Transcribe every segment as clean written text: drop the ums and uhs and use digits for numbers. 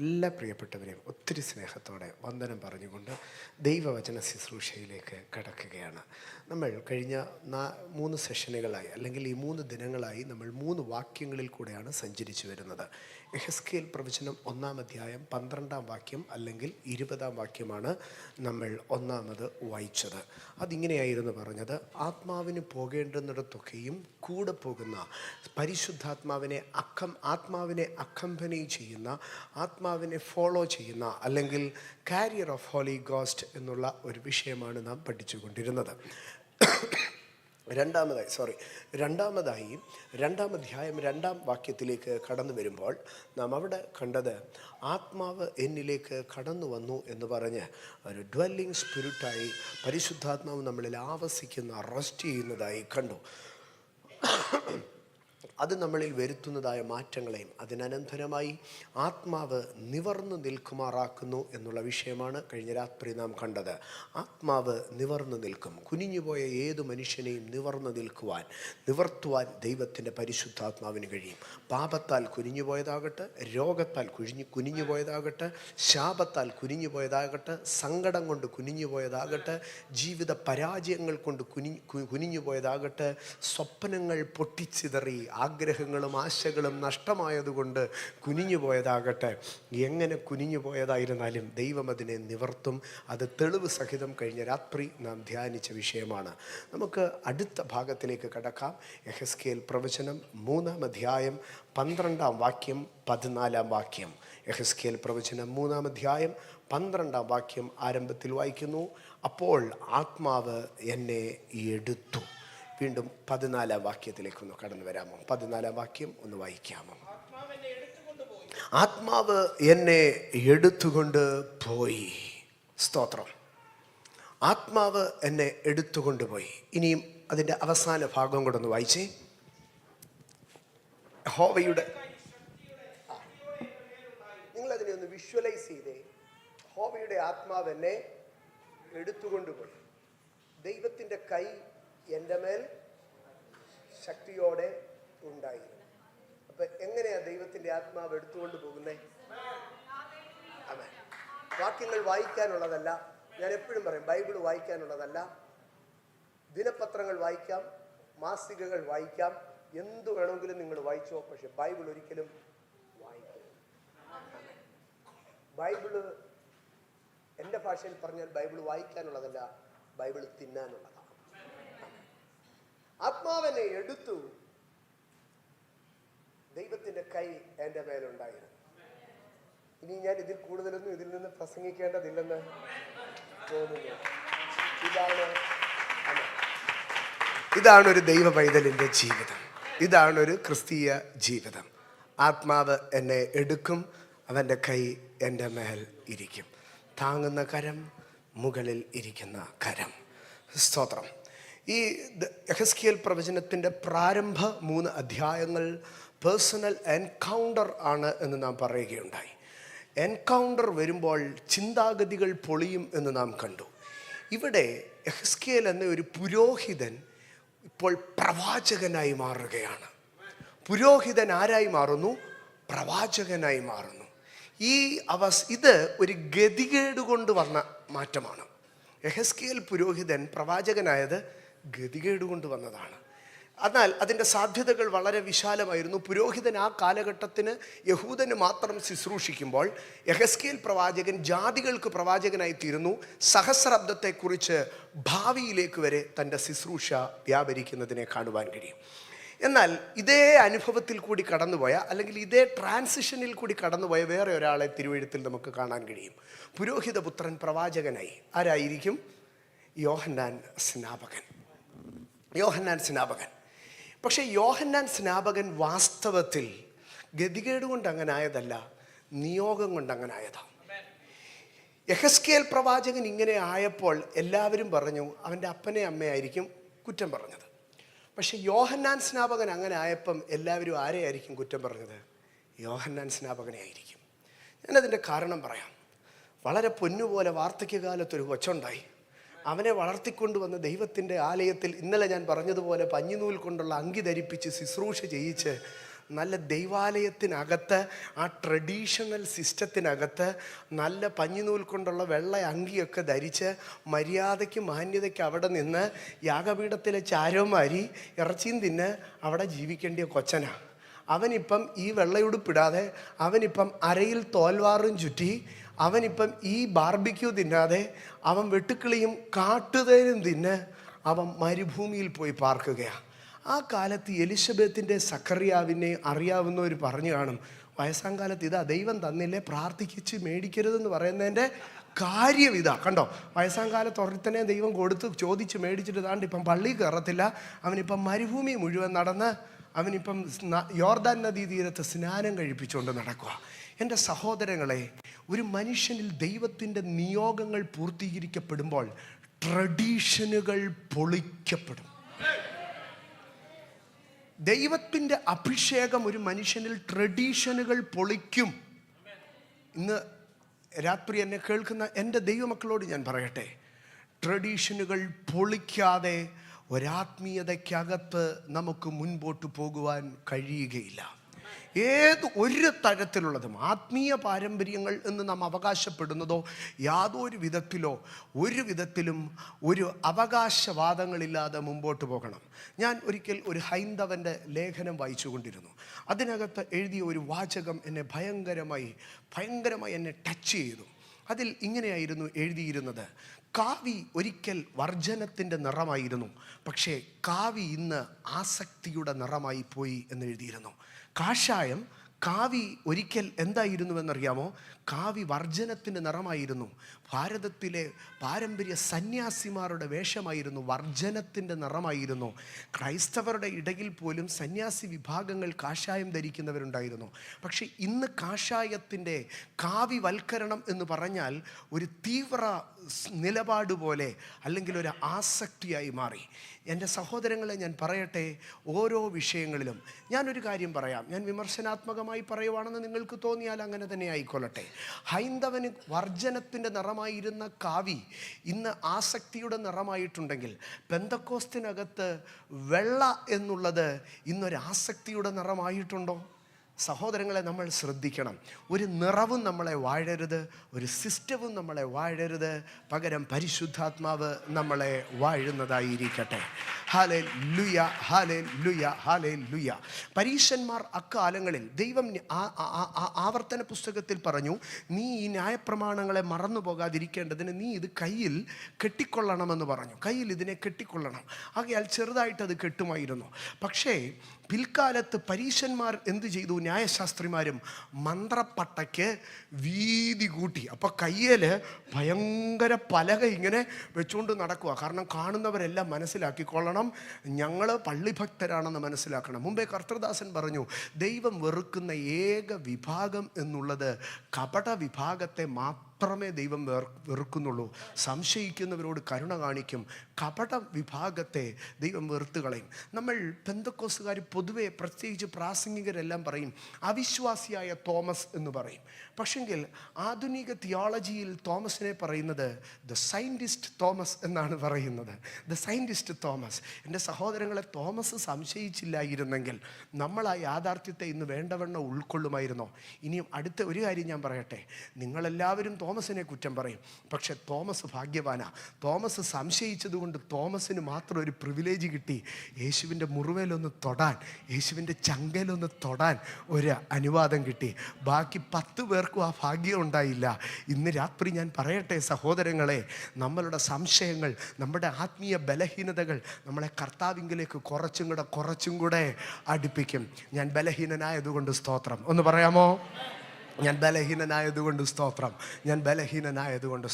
എല്ലാ പ്രിയപ്പെട്ടവരെയും ഒത്തിരി സ്നേഹത്തോടെ വന്ദനം പറഞ്ഞുകൊണ്ട് ദൈവവചന ശുശ്രൂഷയിലേക്ക് കടക്കുകയാണ്. നമ്മൾ കഴിഞ്ഞ 3 സെഷനുകളായി അല്ലെങ്കിൽ ഈ 3 ദിനങ്ങളായി നമ്മൾ 3 വാക്യങ്ങളിൽ കൂടെയാണ് സഞ്ചരിച്ചു വരുന്നത്. യെഹെസ്കേൽ പ്രവചനം 1-ാം അധ്യായം 12-ാം വാക്യം അല്ലെങ്കിൽ 20-ാം വാക്യമാണ് നമ്മൾ ഒന്നാമത് വായിച്ചത്. അതിങ്ങനെയായിരുന്നു പറഞ്ഞത്: ആത്മാവിന് പോകേണ്ടുന്നിടത്തൊക്കെയും കൂടെ പോകുന്ന പരിശുദ്ധാത്മാവിനെ അക്കമ്പനി ചെയ്യുന്ന, ആത്മാവിനെ ഫോളോ ചെയ്യുന്ന അല്ലെങ്കിൽ കാരിയർ ഓഫ് ഹോളി ഗോസ്റ്റ് എന്നുള്ള ഒരു വിഷയമാണ് നാം പഠിച്ചുകൊണ്ടിരുന്നത്. രണ്ടാമതായി 2-ാം അധ്യായം 2-ാം വാക്യത്തിലേക്ക് കടന്നു വരുമ്പോൾ നാം അവിടെ കണ്ടത് ആത്മാവ് എന്നിലേക്ക് കടന്നു വന്നു എന്ന് പറഞ്ഞ് ഒരു ഡ്വെല്ലിംഗ് സ്പിരിറ്റായി പരിശുദ്ധാത്മാവ് നമ്മളിൽ ആവസിക്കുന്ന, റെസ്റ്റ് ചെയ്യുന്നതായി കണ്ടു. അത് നമ്മളിൽ വരുത്തുന്നതായ മാറ്റങ്ങളെയും അതിനനന്തരമായി ആത്മാവ് നിവർന്നു നിൽക്കുമാറാക്കുന്നു എന്നുള്ള വിഷയമാണ് കഴിഞ്ഞ രാത്രി നാം കണ്ടത്. ആത്മാവ് നിവർന്നു നിൽക്കും. കുനിഞ്ഞുപോയ ഏതു മനുഷ്യനെയും നിവർത്തുവാൻ ദൈവത്തിൻ്റെ പരിശുദ്ധാത്മാവിന് കഴിയും. പാപത്താൽ കുനിഞ്ഞുപോയതാകട്ടെ, രോഗത്താൽ കുനിഞ്ഞുപോയതാകട്ടെ, ശാപത്താൽ കുനിഞ്ഞുപോയതാകട്ടെ, സങ്കടം കൊണ്ട് കുനിഞ്ഞുപോയതാകട്ടെ, ജീവിത പരാജയങ്ങൾ കൊണ്ട് കുനിഞ്ഞുപോയതാകട്ടെ, സ്വപ്നങ്ങൾ പൊട്ടിച്ചിതറി ആഗ്രഹങ്ങളും ആശകളും നഷ്ടമായതുകൊണ്ട് കുനിഞ്ഞു പോയതാകട്ടെ, എങ്ങനെ കുനിഞ്ഞു പോയതായിരുന്നാലും ദൈവം അതിനെ നിവർത്തും. അത് തെളിവ് സഹിതം കഴിഞ്ഞ രാത്രി നാം ധ്യാനിച്ച വിഷയമാണ്. നമുക്ക് അടുത്ത ഭാഗത്തിലേക്ക് കടക്കാം. യെഹെസ്കേൽ പ്രവചനം 3-ാം അധ്യായം 12-ാം വാക്യം 14-ാം വാക്യം. യെഹെസ്കേൽ പ്രവചനം 3-ാം അധ്യായം 12-ാം വാക്യം ആരംഭത്തിൽ വായിക്കുന്നു: അപ്പോൾ ആത്മാവ് എന്നെ എടുത്തു. വീണ്ടും 14-ാം വാക്യത്തിലേക്കൊന്ന് കടന്നു വരാമോ? 14-ാം വാക്യം ഒന്ന് വായിക്കാമോ? ആത്മാവ് എന്നെ എടുത്തുകൊണ്ട് പോയി. സ്തോത്രം. ആത്മാവ് എന്നെ എടുത്തുകൊണ്ട് പോയി. ഇനിയും അതിൻ്റെ അവസാന ഭാഗം കൂടെ ഒന്ന് വായിച്ചേ. യഹോവയുടെ, നിങ്ങളതിനെ ഒന്ന് വിഷ്വലൈസ് ചെയ്തേ. യഹോവയുടെ ആത്മാവ് എന്നെ എടുത്തുകൊണ്ടുപോയി. ദൈവത്തിൻ്റെ കൈ എൻ്റെ മേൽ ശക്തിയോടെ ഉണ്ടായിരുന്നു. അപ്പൊ എങ്ങനെയാ ദൈവത്തിന്റെ ആത്മാവ് എടുത്തുകൊണ്ട് പോകുന്നത്? ആമേൻ. വാക്യങ്ങൾ വായിക്കാനുള്ളതല്ല. ഞാൻ എപ്പോഴും പറയും, ബൈബിൾ വായിക്കാനുള്ളതല്ല. ദിനപത്രങ്ങൾ വായിക്കാം, മാസികകൾ വായിക്കാം, എന്തു വേണമെങ്കിലും നിങ്ങൾ വായിച്ചോ. പക്ഷെ ബൈബിൾ ഒരിക്കലും വായിക്കരുത്. ബൈബിള്, എൻ്റെ ഭാഷയിൽ പറഞ്ഞാൽ, ബൈബിൾ വായിക്കാനുള്ളതല്ല, ബൈബിൾ തിന്നാനുള്ളതാണ്. ആത്മാവിനെ എടുത്തു. ദൈവത്തിന്റെ കൈ എൻ്റെ മേലുണ്ടായിരുന്നു. ഇനി ഞാൻ ഇതിൽ കൂടുതലൊന്നും ഇതിൽ നിന്ന് പ്രസംഗിക്കേണ്ടതില്ലെന്ന് തോന്നുന്നു. ഇതാണ് ഒരു ദൈവ പൈതലിന്റെ ജീവിതം. ഇതാണ് ഒരു ക്രിസ്തീയ ജീവിതം. ആത്മാവ് എന്നെ എടുക്കും, അവൻ്റെ കൈ എൻ്റെ മേൽ ഇരിക്കും. താങ്ങുന്ന കരം, മുകളിൽ ഇരിക്കുന്ന കരം. സ്തോത്രം. ഈ യെഹെസ്കേൽ പ്രവചനത്തിൻ്റെ പ്രാരംഭ 3 അധ്യായങ്ങൾ പേഴ്സണൽ എൻകൗണ്ടർ ആണ് എന്ന് നാം പറയുകയുണ്ടായി. എൻകൗണ്ടർ വരുമ്പോൾ ചിന്താഗതികൾ പൊളിയും എന്ന് നാം കണ്ടു. ഇവിടെ യെഹെസ്കേൽ എന്ന ഒരു പുരോഹിതൻ ഇപ്പോൾ പ്രവാചകനായി മാറുകയാണ്. പുരോഹിതൻ ആരായി മാറുന്നു? പ്രവാചകനായി മാറുന്നു. ഇത് ഒരു ഗതികേട് കൊണ്ട് വന്ന മാറ്റമാണ്. യെഹെസ്കേൽ പുരോഹിതൻ പ്രവാചകനായത് ഗതികേട് കൊണ്ട് വന്നതാണ്. എന്നാൽ അതിൻ്റെ സാധ്യതകൾ വളരെ വിശാലമായിരുന്നു. പുരോഹിതൻ ആ കാലഘട്ടത്തിന് യഹൂദന് മാത്രം ശുശ്രൂഷിക്കുമ്പോൾ യെഹെസ്കേൽ പ്രവാചകൻ ജാതികൾക്ക് പ്രവാചകനായി തീരുന്നു. സഹസ്രാബ്ദത്തെക്കുറിച്ച് ഭാവിയിലേക്ക് വരെ തൻ്റെ ശുശ്രൂഷ വ്യാപരിക്കുന്നതിനെ കാണുവാൻ കഴിയും. എന്നാൽ ഇതേ അനുഭവത്തിൽ കൂടി കടന്നുപോയ, അല്ലെങ്കിൽ ഇതേ ട്രാൻസിഷനിൽ കൂടി കടന്നുപോയ വേറെ ഒരാളെ തിരുവെഴുത്തിൽ നമുക്ക് കാണാൻ കഴിയും. പുരോഹിതപുത്രൻ പ്രവാചകനായി. ആരായിരിക്കും? യോഹന്നാൻ സ്നാപകൻ. പക്ഷെ യോഹന്നാൻ സ്നാപകൻ വാസ്തവത്തിൽ ഗതികേട് കൊണ്ട് അങ്ങനെ ആയതല്ല, നിയോഗം കൊണ്ട് അങ്ങനെ ആയതാണ്. യെഹെസ്കേൽ പ്രവാചകൻ ഇങ്ങനെ ആയപ്പോൾ എല്ലാവരും പറഞ്ഞു അവൻ്റെ അപ്പനെ അമ്മയായിരിക്കും കുറ്റം പറഞ്ഞത്. പക്ഷെ യോഹന്നാൻ സ്നാപകൻ അങ്ങനെ ആയപ്പം എല്ലാവരും ആരെയായിരിക്കും കുറ്റം പറഞ്ഞത്? യോഹന്നാൻ സ്നാപകനെ ആയിരിക്കും. ഞാനതിൻ്റെ കാരണം പറയാം. വളരെ പൊന്നുപോലെ വാർദ്ധക്യകാലത്തൊരു കൊച്ചുണ്ടായി. അവനെ വളർത്തിക്കൊണ്ടുവന്ന് ദൈവത്തിൻ്റെ ആലയത്തിൽ ഇന്നലെ ഞാൻ പറഞ്ഞതുപോലെ പഞ്ഞിനൂൽ കൊണ്ടുള്ള അങ്കി ധരിപ്പിച്ച് ശുശ്രൂഷ ചെയ്യിച്ച് നല്ല ദൈവാലയത്തിനകത്ത്, ആ ട്രഡീഷണൽ സിസ്റ്റത്തിനകത്ത് നല്ല പഞ്ഞിനൂൽ കൊണ്ടുള്ള വെള്ള അങ്കിയൊക്കെ ധരിച്ച് മര്യാദയ്ക്ക് മാന്യതയ്ക്ക് അവിടെ നിന്ന് യാഗപീഠത്തിലെ ചാരോമാരി ഇറച്ചിയും തിന്ന് അവിടെ ജീവിക്കേണ്ടിയ കൊച്ചനാണ്. അവനിപ്പം ഈ വെള്ളയുടുപ്പിടാതെ, അവനിപ്പം അരയിൽ തോൽവാറും ചുറ്റി, അവനിപ്പം ഈ ബാർബിക്യൂ തിന്നാതെ, അവൻ വെട്ടുക്കിളിയും കാട്ടുതേനും തിന്ന് അവൻ മരുഭൂമിയിൽ പോയി പാർക്കുകയാണ്. ആ കാലത്ത് എലിസബത്തിൻ്റെ സക്കറിയാവിനെ അറിയാവുന്നവർ പറഞ്ഞു കാണും, വയസ്സാം കാലത്ത് ഇതാ ദൈവം തന്നില്ലേ, പ്രാർത്ഥിച്ച് മേടിക്കരുതെന്ന് പറയുന്നതിൻ്റെ കാര്യം ഇതാ. കണ്ടോ, വയസ്സാം കാലത്ത് ഒരുത്തനെ ദൈവം കൊടുത്ത് ചോദിച്ച് മേടിച്ചിട്ട് താണ്ട് ഇപ്പം പള്ളി കയറത്തില്ല, അവനിപ്പം മരുഭൂമി മുഴുവൻ നടന്ന് അവനിപ്പം യോർദാൻ നദീ തീരത്ത് സ്നാനം കഴിപ്പിച്ചുകൊണ്ട് നടക്കുക. എൻ്റെ സഹോദരങ്ങളെ, ഒരു മനുഷ്യനിൽ ദൈവത്തിൻ്റെ നിയോഗങ്ങൾ പൂർത്തീകരിക്കപ്പെടുമ്പോൾ ട്രഡീഷനുകൾ പൊളിക്കപ്പെടും. ദൈവത്തിൻ്റെ അഭിഷേകം ഒരു മനുഷ്യനിൽ ട്രഡീഷനുകൾ പൊളിക്കും. ഇന്ന് രാത്രി എന്നെ കേൾക്കുന്ന എൻ്റെ ദൈവമക്കളോട് ഞാൻ പറയട്ടെ, ട്രഡീഷനുകൾ പൊളിക്കാതെ ഒരാത്മീയതയ്ക്കകത്ത് നമുക്ക് മുൻപോട്ട് പോകുവാൻ കഴിയുകയില്ല. ഒരു തരത്തിലുള്ളതും ആത്മീയ പാരമ്പര്യങ്ങൾ എന്ന് നാം അവകാശപ്പെടുന്നതോ യാതൊരു വിധത്തിലും ഒരു അവകാശവാദങ്ങളില്ലാതെ മുമ്പോട്ട് പോകണം. ഞാൻ ഒരിക്കൽ ഒരു ഹൈന്ദവൻ്റെ ലേഖനം വായിച്ചു കൊണ്ടിരുന്നു. അതിനകത്ത് എഴുതിയ ഒരു വാചകം എന്നെ ഭയങ്കരമായി എന്നെ ടച്ച് ചെയ്തു. അതിൽ ഇങ്ങനെയായിരുന്നു എഴുതിയിരുന്നത്: കാവി ഒരിക്കൽ വർജനത്തിൻ്റെ നിറമായിരുന്നു, പക്ഷേ കാവി ഇന്ന് ആസക്തിയുടെ നിറമായി പോയി എന്ന് എഴുതിയിരുന്നു. കാഷായം കാവി ഒരിക്കൽ എന്തായിരുന്നുവെന്നറിയാമോ? കാവി വർജനത്തിൻ്റെ നിറമായിരുന്നു. ഭാരതത്തിലെ പാരമ്പര്യ സന്യാസിമാരുടെ വേഷമായിരുന്നു, വർജനത്തിൻ്റെ നിറമായിരുന്നു. ക്രൈസ്തവരുടെ ഇടയിൽ പോലും സന്യാസി വിഭാഗങ്ങൾ കാഷായം ധരിക്കുന്നവരുണ്ടായിരുന്നു. പക്ഷേ ഇന്ന് കാഷായത്തിൻ്റെ കാവിവൽക്കരണം എന്ന് പറഞ്ഞാൽ ഒരു തീവ്ര നിലപാട് പോലെ, അല്ലെങ്കിൽ ഒരു ആസക്തിയായി മാറി. എൻ്റെ സഹോദരങ്ങളെ, ഞാൻ പറയട്ടെ, ഓരോ വിഷയങ്ങളിലും ഞാനൊരു കാര്യം പറയാം. ഞാൻ വിമർശനാത്മകമായി പറയുവാണെന്ന് നിങ്ങൾക്ക് തോന്നിയാൽ അങ്ങനെ തന്നെ ആയിക്കൊള്ളട്ടെ. ഹൈന്ദവന് വർജനത്തിൻ്റെ നിറമായിരുന്ന കാവി ഇന്ന് ആസക്തിയുടെ നിറമായിട്ടുണ്ടെങ്കിൽ, പെന്തക്കോസ്തിനകത്ത് വെള്ള എന്നുള്ളത് ഇന്നൊരു ആസക്തിയുടെ നിറമായിട്ടുണ്ടോ? സഹോദരങ്ങളെ, നമ്മൾ ശ്രദ്ധിക്കണം. ഒരു നിറവും നമ്മളെ വാഴരുത്, ഒരു സിസ്റ്റവും നമ്മളെ വാഴരുത്. പകരം പരിശുദ്ധാത്മാവ് നമ്മളെ വാഴുന്നതായിരിക്കട്ടെ. Hallelujah, hallelujah, hallelujah. പരീശന്മാർ അക്കാലങ്ങളിൽ ദൈവം ആവർത്തന പുസ്തകത്തിൽ പറഞ്ഞു, നീ ഈ ന്യായപ്രമാണങ്ങളെ മറന്നു പോകാതിരിക്കേണ്ടതിന് നീ ഇത് കയ്യിൽ കെട്ടിക്കൊള്ളണമെന്ന് പറഞ്ഞു. കയ്യിൽ ഇതിനെ കെട്ടിക്കൊള്ളണം. ആകയാൽ ചെറുതായിട്ടത് കെട്ടുമായിരുന്നു. പക്ഷേ പിൽക്കാലത്ത് പരീശന്മാർ എന്ത് ചെയ്തു? ന്യായശാസ്ത്രിമാരും മന്ത്രപ്പട്ടയ്ക്ക് വീതി കൂട്ടി. അപ്പോൾ കയ്യിൽ ഭയങ്കര പലക ഇങ്ങനെ വെച്ചുകൊണ്ട് നടക്കുക. കാരണം കാണുന്നവരെല്ലാം മനസ്സിലാക്കിക്കൊള്ളണം, ഞങ്ങൾ പള്ളിഭക്തരാണെന്ന് മനസ്സിലാക്കണം. മുമ്പേ കർത്തൃദാസൻ പറഞ്ഞു, ദൈവം വെറുക്കുന്ന ഏക വിഭാഗം എന്നുള്ളത് കപട വിഭാഗത്തെ മാത്രമേ ദൈവം വെറുക്കുന്നുള്ളൂ. സംശയിക്കുന്നവരോട് കരുണ കാണിക്കും. കപട വിഭാഗത്തെ ദൈവം വെറുത്ത് കളയും. നമ്മൾ പെന്തക്കോസ്തുകാർ പൊതുവെ, പ്രത്യേകിച്ച് പ്രാസംഗികരെല്ലാം പറയും അവിശ്വാസിയായ തോമസ് എന്ന് പറയും. പക്ഷെങ്കിൽ ആധുനിക തിയോളജിയിൽ തോമസിനെ പറയുന്നത് ദ സയൻറ്റിസ്റ്റ് തോമസ് എന്നാണ് പറയുന്നത്. The scientist Thomas. എൻ്റെ സഹോദരങ്ങളെ, തോമസ് സംശയിച്ചില്ലായിരുന്നെങ്കിൽ നമ്മൾ ആ യാഥാർത്ഥ്യത്തെ ഇന്ന് വേണ്ടവണ്ണം ഉൾക്കൊള്ളുമായിരുന്നോ? ഇനിയും അടുത്ത ഒരു കാര്യം ഞാൻ പറയട്ടെ. നിങ്ങളെല്ലാവരും തോമസിനെ കുറ്റം പറയും, പക്ഷെ തോമസ് ഭാഗ്യവാനാ. തോമസ് സംശയിച്ചതുകൊണ്ട് തോമസിന് മാത്രം ഒരു പ്രിവിലേജ് കിട്ടി. യേശുവിൻ്റെ മുറിവേലൊന്ന് തൊടാൻ, യേശുവിൻ്റെ ചങ്കയിലൊന്ന് തൊടാൻ ഒരു അനുവാദം കിട്ടി. ബാക്കി 10 പേർക്കും ആ ഭാഗ്യം ഉണ്ടായില്ല. ഇന്ന് രാത്രി ഞാൻ പറയട്ടെ സഹോദരങ്ങളെ, നമ്മളുടെ സംശയങ്ങൾ, നമ്മുടെ ആത്മീയ ബലഹീനതകൾ നമ്മളെ കർത്താവിങ്കിലേക്ക് കുറച്ചും കൂടെ അടുപ്പിക്കും. ഞാൻ ബലഹീനനായതുകൊണ്ട് സ്തോത്രം. ഒന്ന് പറയാമോ? ഞാൻ ബലഹീനനായതുകൊണ്ട്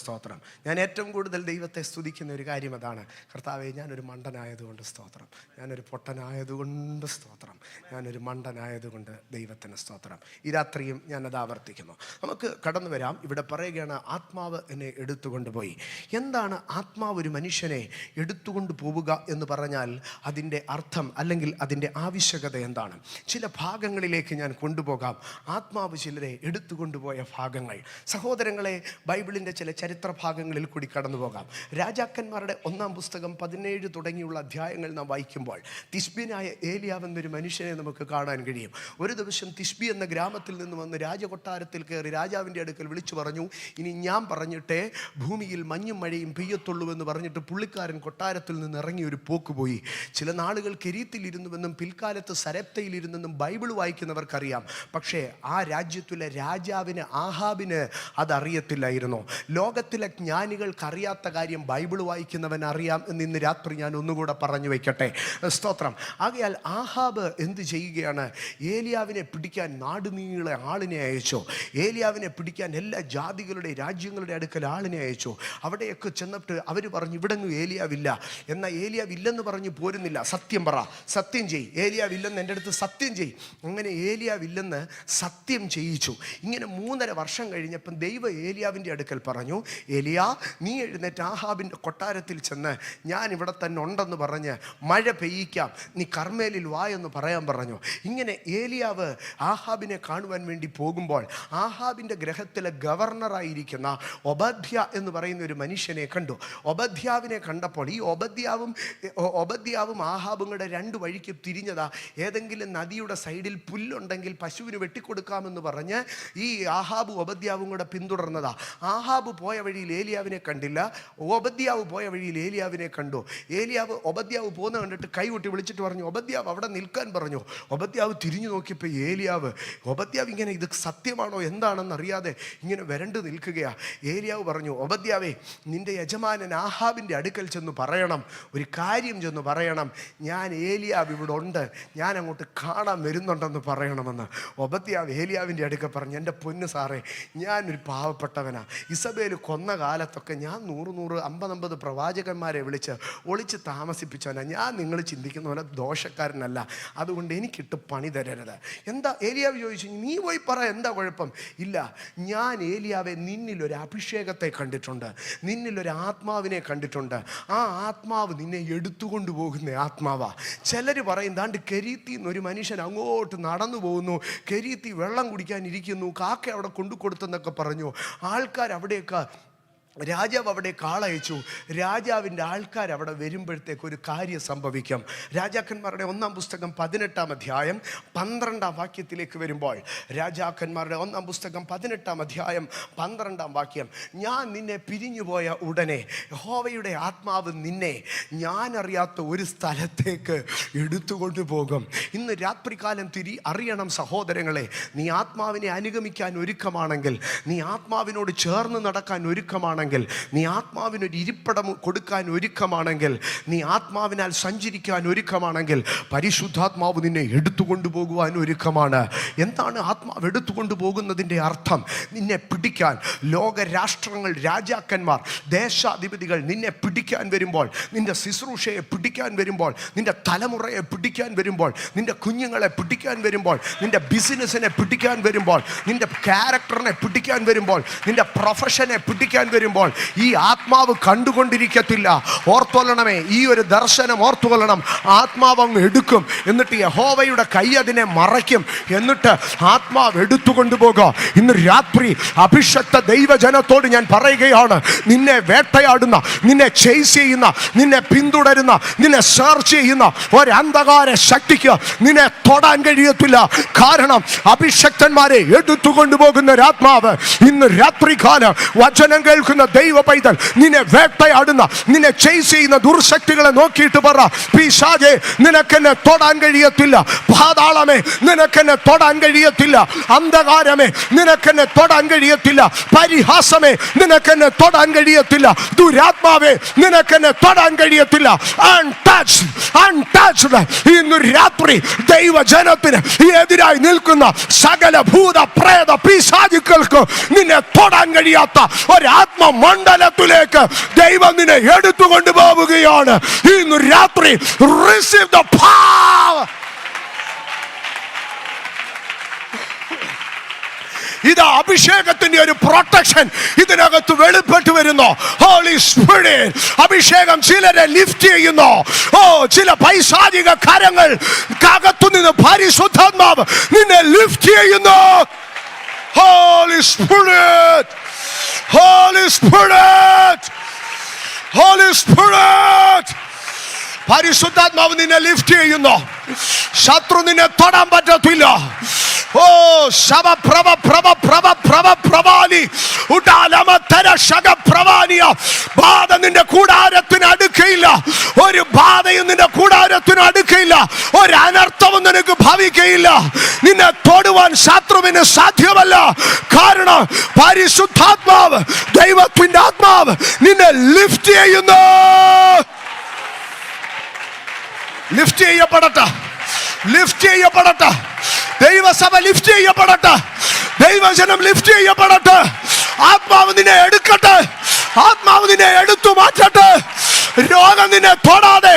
സ്തോത്രം. ഞാൻ ഏറ്റവും കൂടുതൽ ദൈവത്തെ സ്തുതിക്കുന്ന ഒരു കാര്യം അതാണ്. കർത്താവേ, ഞാനൊരു മണ്ടനായതുകൊണ്ട് സ്തോത്രം, ഞാനൊരു പൊട്ടനായതുകൊണ്ട് സ്തോത്രം, ഞാനൊരു മണ്ടനായതുകൊണ്ട് ദൈവത്തിന് സ്തോത്രം. ഈ രാത്രിയും ഞാനത് ആവർത്തിക്കുന്നു. നമുക്ക് കടന്നു വരാം. ഇവിടെ പറയുകയാണ്, ആത്മാവ് എന്നെ എടുത്തുകൊണ്ടുപോയി. എന്താണ് ആത്മാവ് ഒരു മനുഷ്യനെ എടുത്തുകൊണ്ട് പോവുക എന്ന് പറഞ്ഞാൽ അതിൻ്റെ അർത്ഥം, അല്ലെങ്കിൽ അതിൻ്റെ ആവശ്യകത എന്താണ്? ചില ഭാഗങ്ങളിലേക്ക് ഞാൻ കൊണ്ടുപോകാം. ആത്മാവ് ചിലരെ എടുത്തുകൊണ്ടുപോയ ഭാഗങ്ങൾ. സഹോദരങ്ങളെ, ബൈബിളിൻ്റെ ചില ചരിത്ര ഭാഗങ്ങളിൽ കൂടി കടന്നു പോകാം. രാജാക്കന്മാരുടെ 1-ാം പുസ്തകം 17 തുടങ്ങിയുള്ള അധ്യായങ്ങൾ നാം വായിക്കുമ്പോൾ തിശ്ബിനായ ഏലിയാവ് എന്നൊരു മനുഷ്യനെ നമുക്ക് കാണാൻ കഴിയും. ഒരു ദിവസം തിശ്ബി എന്ന ഗ്രാമത്തിൽ നിന്ന് വന്ന് രാജകൊട്ടാരത്തിൽ കയറി രാജാവിൻ്റെ അടുക്കൽ വിളിച്ചു പറഞ്ഞു, ഇനി ഞാൻ പറഞ്ഞിട്ടേ ഭൂമിയിൽ മഞ്ഞും മഴയും പെയ്യത്തുള്ളൂ എന്ന് പറഞ്ഞിട്ട് പുള്ളിക്കാരൻ കൊട്ടാരത്തിൽ നിന്ന് ഇറങ്ങി ഒരു പോക്ക് പോയി. ചില നാളുകൾ കെരീത്തിലിരുന്നുവെന്നും പിൽക്കാലത്ത് സരപ്തയിലിരുന്നെന്നും ബൈബിൾ വായിക്കുന്നവർക്കറിയാം. പക്ഷേ ആ രാജ്യത്തിലെ രാജാവിന് ആഹാബിന് അതറിയത്തില്ലായിരുന്നു. ലോകത്തിലെ ജ്ഞാനികൾക്കറിയാത്ത കാര്യം ബൈബിൾ വായിക്കുന്നവൻ അറിയാം എന്ന് ഇന്ന് രാത്രി ഞാൻ ഒന്നുകൂടെ പറഞ്ഞു വയ്ക്കട്ടെ. സ്തോത്രം. ആകയാൽ ആഹാബ് എന്ത് ചെയ്യുകയാണ്? ഏലിയാവിനെ പിടിക്കാൻ നാടുനീളെ ആളിനെ അയച്ചു. ഏലിയാവിനെ പിടിക്കാൻ എല്ലാ ജാതികളുടെ രാജ്യങ്ങളുടെ അടുക്കൽ ആളിനെ അയച്ചു. അവിടെയൊക്കെ ചെന്നിട്ട് അവർ പറഞ്ഞു, ഇവിടെങ്ങും ഏലിയാവില്ല. എന്നാൽ ഏലിയാവില്ലെന്ന് പറഞ്ഞ് പോരുന്നില്ല. സത്യം പറ, സത്യം ചെയ്, ഏലിയാവില്ലെന്ന് എൻ്റെ അടുത്ത് സത്യം ചെയ്. അങ്ങനെ ഏലിയാവില്ലെന്ന് സത്യം ചെയ്യിച്ചു. ഇങ്ങനെ 3.5 വർഷം കഴിഞ്ഞപ്പം ദൈവം ഏലിയാവിൻ്റെ അടുക്കൽ പറഞ്ഞു, ഏലിയാ, നീ എഴുന്നേറ്റ് ആഹാബിൻ്റെ കൊട്ടാരത്തിൽ ചെന്ന് ഞാൻ ഇവിടെ തന്നെ ഉണ്ടെന്ന് പറഞ്ഞ് മഴ പെയ്യിക്കാം, നീ കർമ്മേലിൽ വാ എന്ന് പറയാൻ പറഞ്ഞു. ഇങ്ങനെ ഏലിയാവ് ആഹാബിനെ കാണുവാൻ വേണ്ടി പോകുമ്പോൾ ആഹാബിൻ്റെ ഗ്രഹത്തിലെ ഗവർണറായിരിക്കുന്ന ഒബദ്യ എന്ന് പറയുന്ന ഒരു മനുഷ്യനെ കണ്ടു. ഒബദ്യാവിനെ കണ്ടപ്പോൾ ഈ ഒബദ്യാവും ആഹാബും കൂടെ 2 വഴിക്ക് തിരിഞ്ഞതാ. ഏതെങ്കിലും നദിയുടെ സൈഡിൽ പുല്ലുണ്ടെങ്കിൽ പശുവിന് വെട്ടിക്കൊടുക്കാമെന്ന് പറഞ്ഞ് ഈ ആഹാബ് ഒബദ്യാവും കൂടെ പിന്തുടർന്നതാ. ആഹാബ് പോയ വഴിയിൽ ഏലിയാവിനെ കണ്ടില്ല, ഒബദ്യാവ് പോയ വഴിയിൽ ഏലിയാവിനെ കണ്ടു. ഒബദ്യാവ് പോകുന്ന കണ്ടിട്ട് കൈകൊട്ടി വിളിച്ചിട്ട് പറഞ്ഞു, ഒബദ്യാവ് അവിടെ നിൽക്കാൻ പറഞ്ഞു. ഒബദ്യാവ് തിരിഞ്ഞു നോക്കിയപ്പോൾ ഒബദ്യാവ് ഇങ്ങനെ ഇത് സത്യമാണോ എന്താണെന്ന് അറിയാതെ ഇങ്ങനെ വരണ്ടു നിൽക്കുകയാണ്. ഏലിയാവ് പറഞ്ഞു, ഒബദ്യാവേ, നിന്റെ യജമാനൻ ആഹാബിൻ്റെ അടുക്കൽ ചെന്ന് പറയണം, ഒരു കാര്യം ചെന്ന് പറയണം, ഞാൻ ഏലിയാവ് ഇവിടെ ഉണ്ട്, ഞാൻ അങ്ങോട്ട് കാണാൻ വരുന്നുണ്ടെന്ന് പറയണമെന്ന്. ഒബദ്യാവ് ഏലിയാവിൻ്റെ അടുക്കൽ പറഞ്ഞു, എൻ്റെ പൊന്ന് സാറേ, ഞാനൊരു പാവപ്പെട്ടവനാണ്. ഇസബേൽ കൊന്ന കാലത്തൊക്കെ ഞാൻ 100-50 പ്രവാചകന്മാരെ വിളിച്ച് ഒളിച്ച് താമസിപ്പിച്ചവനാണ്. ഞാൻ നിങ്ങൾ ചിന്തിക്കുന്ന പോലെ ദോഷക്കാരനല്ല, അതുകൊണ്ട് എനിക്കിട്ട് പണി തരരുത്. എന്താ? ഏലിയാവ് ചോദിച്ചു, നീ പോയി പറ, എന്താ കുഴപ്പം? ഇല്ല, ഞാൻ ഏലിയാവെ നിന്നിലൊരു അഭിഷേകത്തെ കണ്ടിട്ടുണ്ട്, നിന്നിലൊരു ആത്മാവിനെ കണ്ടിട്ടുണ്ട്. ആ ആത്മാവ് നിന്നെ എടുത്തുകൊണ്ട് പോകുന്ന ആത്മാവാ. ചിലർ പറയും, ദാണ്ട് കെരീത്തി എന്നൊരു മനുഷ്യൻ അങ്ങോട്ട് നടന്നു പോകുന്നു, കെരീത്തി വെള്ളം കുടിക്കാൻ ഇരിക്കുന്നു, കാക്ക അവിടെ കൊണ്ടു കൊടുത്തെന്നൊക്കെ പറഞ്ഞു. ആൾക്കാർ അവിടെയൊക്കെ, രാജാവ് അവിടെ കാളയച്ചു. രാജാവിൻ്റെ ആൾക്കാർ അവിടെ വരുമ്പോഴത്തേക്ക് ഒരു കാര്യം സംഭവിക്കും. രാജാക്കന്മാരുടെ 1-ാം പുസ്തകം 18-ാം അധ്യായം 12-ാം വാക്യത്തിലേക്ക് വരുമ്പോൾ, രാജാക്കന്മാരുടെ 1-ാം പുസ്തകം 18-ാം അധ്യായം 12-ാം വാക്യം, ഞാൻ നിന്നെ പിരിഞ്ഞുപോയ ഉടനെ യഹോവയുടെ ആത്മാവ് നിന്നെ ഞാൻ അറിയാത്ത ഒരു സ്ഥലത്തേക്ക് എടുത്തുകൊണ്ടു പോകും. ഇന്ന് രാത്രികാലം അറിയണം സഹോദരങ്ങളെ, നീ ആത്മാവിനെ അനുഗമിക്കാൻ ഒരുക്കമാണെങ്കിൽ, നീ ആത്മാവിനോട് ചേർന്ന് നടക്കാൻ ഒരുക്കമാണെങ്കിൽ, നീ ആത്മാവിനൊരു ഇരിപ്പിടം കൊടുക്കാൻ ഒരുക്കമാണെങ്കിൽ, നീ ആത്മാവിനാൽ സഞ്ചരിക്കാൻ ഒരുക്കമാണെങ്കിൽ, പരിശുദ്ധാത്മാവ് നിന്നെ എടുത്തുകൊണ്ടുപോകുവാൻ ഒരുക്കമാണ്. എന്താണ് ആത്മാവ് എടുത്തുകൊണ്ടുപോകുന്നതിൻ്റെ അർത്ഥം? നിന്നെ പിടിക്കാൻ ലോകരാഷ്ട്രങ്ങൾ, രാജാക്കന്മാർ, ദേശാധിപതികൾ നിന്നെ പിടിക്കാൻ വരുമ്പോൾ, നിന്റെ ശുശ്രൂഷയെ പിടിക്കാൻ വരുമ്പോൾ, നിന്റെ തലമുറയെ പിടിക്കാൻ വരുമ്പോൾ, നിന്റെ കുഞ്ഞുങ്ങളെ പിടിക്കാൻ വരുമ്പോൾ, നിന്റെ ബിസിനസ്സിനെ പിടിക്കാൻ വരുമ്പോൾ, നിന്റെ ക്യാരക്ടറിനെ പിടിക്കാൻ വരുമ്പോൾ, നിന്റെ പ്രൊഫഷനെ പിടിക്കാൻ വരുമ്പോൾ, ഈ ആത്മാവ് കണ്ടുകൊണ്ടിരിക്കത്തില്ല. ഓർത്തുകൊള്ളണമേ, ഈ ഒരു ദർശനം ഓർത്തുകൊള്ളണം. ആത്മാവ് അങ്ങ് എടുക്കും, എന്നിട്ട് യഹോവയുടെ കൈ അതിനെ മറയ്ക്കും, എന്നിട്ട് ആത്മാവ് എടുത്തുകൊണ്ടുപോകുക. ഇന്ന് രാത്രി അഭിഷക്ത ദൈവജനത്തോട് ഞാൻ പറയുകയാണ്, നിന്നെ വേട്ടയാടുന്ന, നിന്നെ ചേസ് ചെയ്യുന്ന, നിന്നെ പിന്തുടരുന്ന, നിന്നെ സെർച്ച് ചെയ്യുന്ന ഒരു അന്ധകാര ശക്തിക്ക് നിന്നെ തൊടാൻ കഴിയത്തില്ല. കാരണം അഭിഷക്തന്മാരെ എടുത്തുകൊണ്ടുപോകുന്ന ഒരാത്മാവ് ഇന്ന് രാത്രികാലം വചനം കേൾക്കുന്ന ദൈവ പൈതൽ, നിന്നെ വേട്ടയാടുന്ന, നിന്നെ ചേസ് ചെയ്യുന്ന ദുർശക്തികളെ നോക്കിയിട്ട് പറ, പിശാചേ, നിനക്കെന്നെ തൊടാൻ കഴിയത്തില്ല. പാതാളമേ, നിനക്കെന്നെ തൊടാൻ കഴിയത്തില്ല. അന്ധകാരമേ, നിനക്കെന്നെ തൊടാൻ കഴിയത്തില്ല. പരിഹാസമേ, നിനക്കെന്നെ തൊടാൻ കഴിയത്തില്ല. ദുരാത്മാവേ, നിനക്കെന്നെ തൊടാൻ കഴിയത്തില്ല. Untouched. ഇന്ന് രാത്രി ദൈവജനത്തിന് എതിരായി നിൽക്കുന്ന സകല ഭൂത പ്രേത പിശാചുക്കൾക്ക് നിന്നെ തൊടാൻ കഴിയാത്ത ഒരാത്മ മണ്ഡലത്തിലേക്ക് ദൈവം നിന്നെ എടുത്തുകൊണ്ട് പോവുകയാണ്. ഇന്ന് രാത്രി receive the power. ഇത് അഭിഷേകത്തിന്റെ ഒരു പ്രൊട്ടക്ഷൻ ഇതിനകത്ത് വെളിപ്പെട്ട് വരുന്നു. ഹോളി സ്പിരിറ്റ് അഭിഷേകം ചിലരെ ലിഫ്റ്റ് ചെയ്യുന്നു. ചില പൈശാചിക കരങ്ങൾ അകത്തുനിന്ന് പരിശുദ്ധാത്മാവ് നിന്നെ ലിഫ്റ്റ് ചെയ്യുന്നു. Holy Spirit, Holy Spirit, Holy Spirit. പരിശുദ്ധാത്മാവ് നിന്നെ ലിഫ്റ്റ് ചെയ്യുന്നു. ശത്രു നിന്നെ തൊടാൻ പറ്റത്തില്ല. ഓ ശബ പ്രഭ പ്രഭ പ്രഭ പ്രഭ പ്രവാലി ഉടാലമതര ശക പ്രവാനിയ. ബാധ നിന്റെ കൂടാരത്തിന് അടുക്കയില്ല. ഒരു ബാധയും നിന്റെ കൂടാരത്തിന് അടുക്കയില്ല. ഒരു അനർത്ഥവും നിനക്ക് ഭവിക്കയില്ല. നിന്നെ തൊടുവാൻ ശത്രുവിന് സാധ്യമല്ല. കാരണം പരിശുദ്ധാത്മാവ്, ദൈവത്തിന്റെ ആത്മാവ് നിന്നെ ലിഫ്റ്റ് ചെയ്യുന്നു. ലിഫ്റ്റ് ചെയ്യപ്പെടട്ടെ, ലിഫ്റ്റ് ചെയ്യപ്പെടട്ടെ. ദൈവസഭ ലിഫ്റ്റ് ചെയ്യപ്പെടട്ടെ. ദൈവജനം ലിഫ്റ്റ് ചെയ്യപ്പെടട്ടെ. ആത്മാവ് നിന്നെ എടുക്കട്ടെ. ആത്മാവ് നിന്നെ എടുത്തു മാറ്റട്ടെ. രോഗം നിന്നെ തൊടാതെ,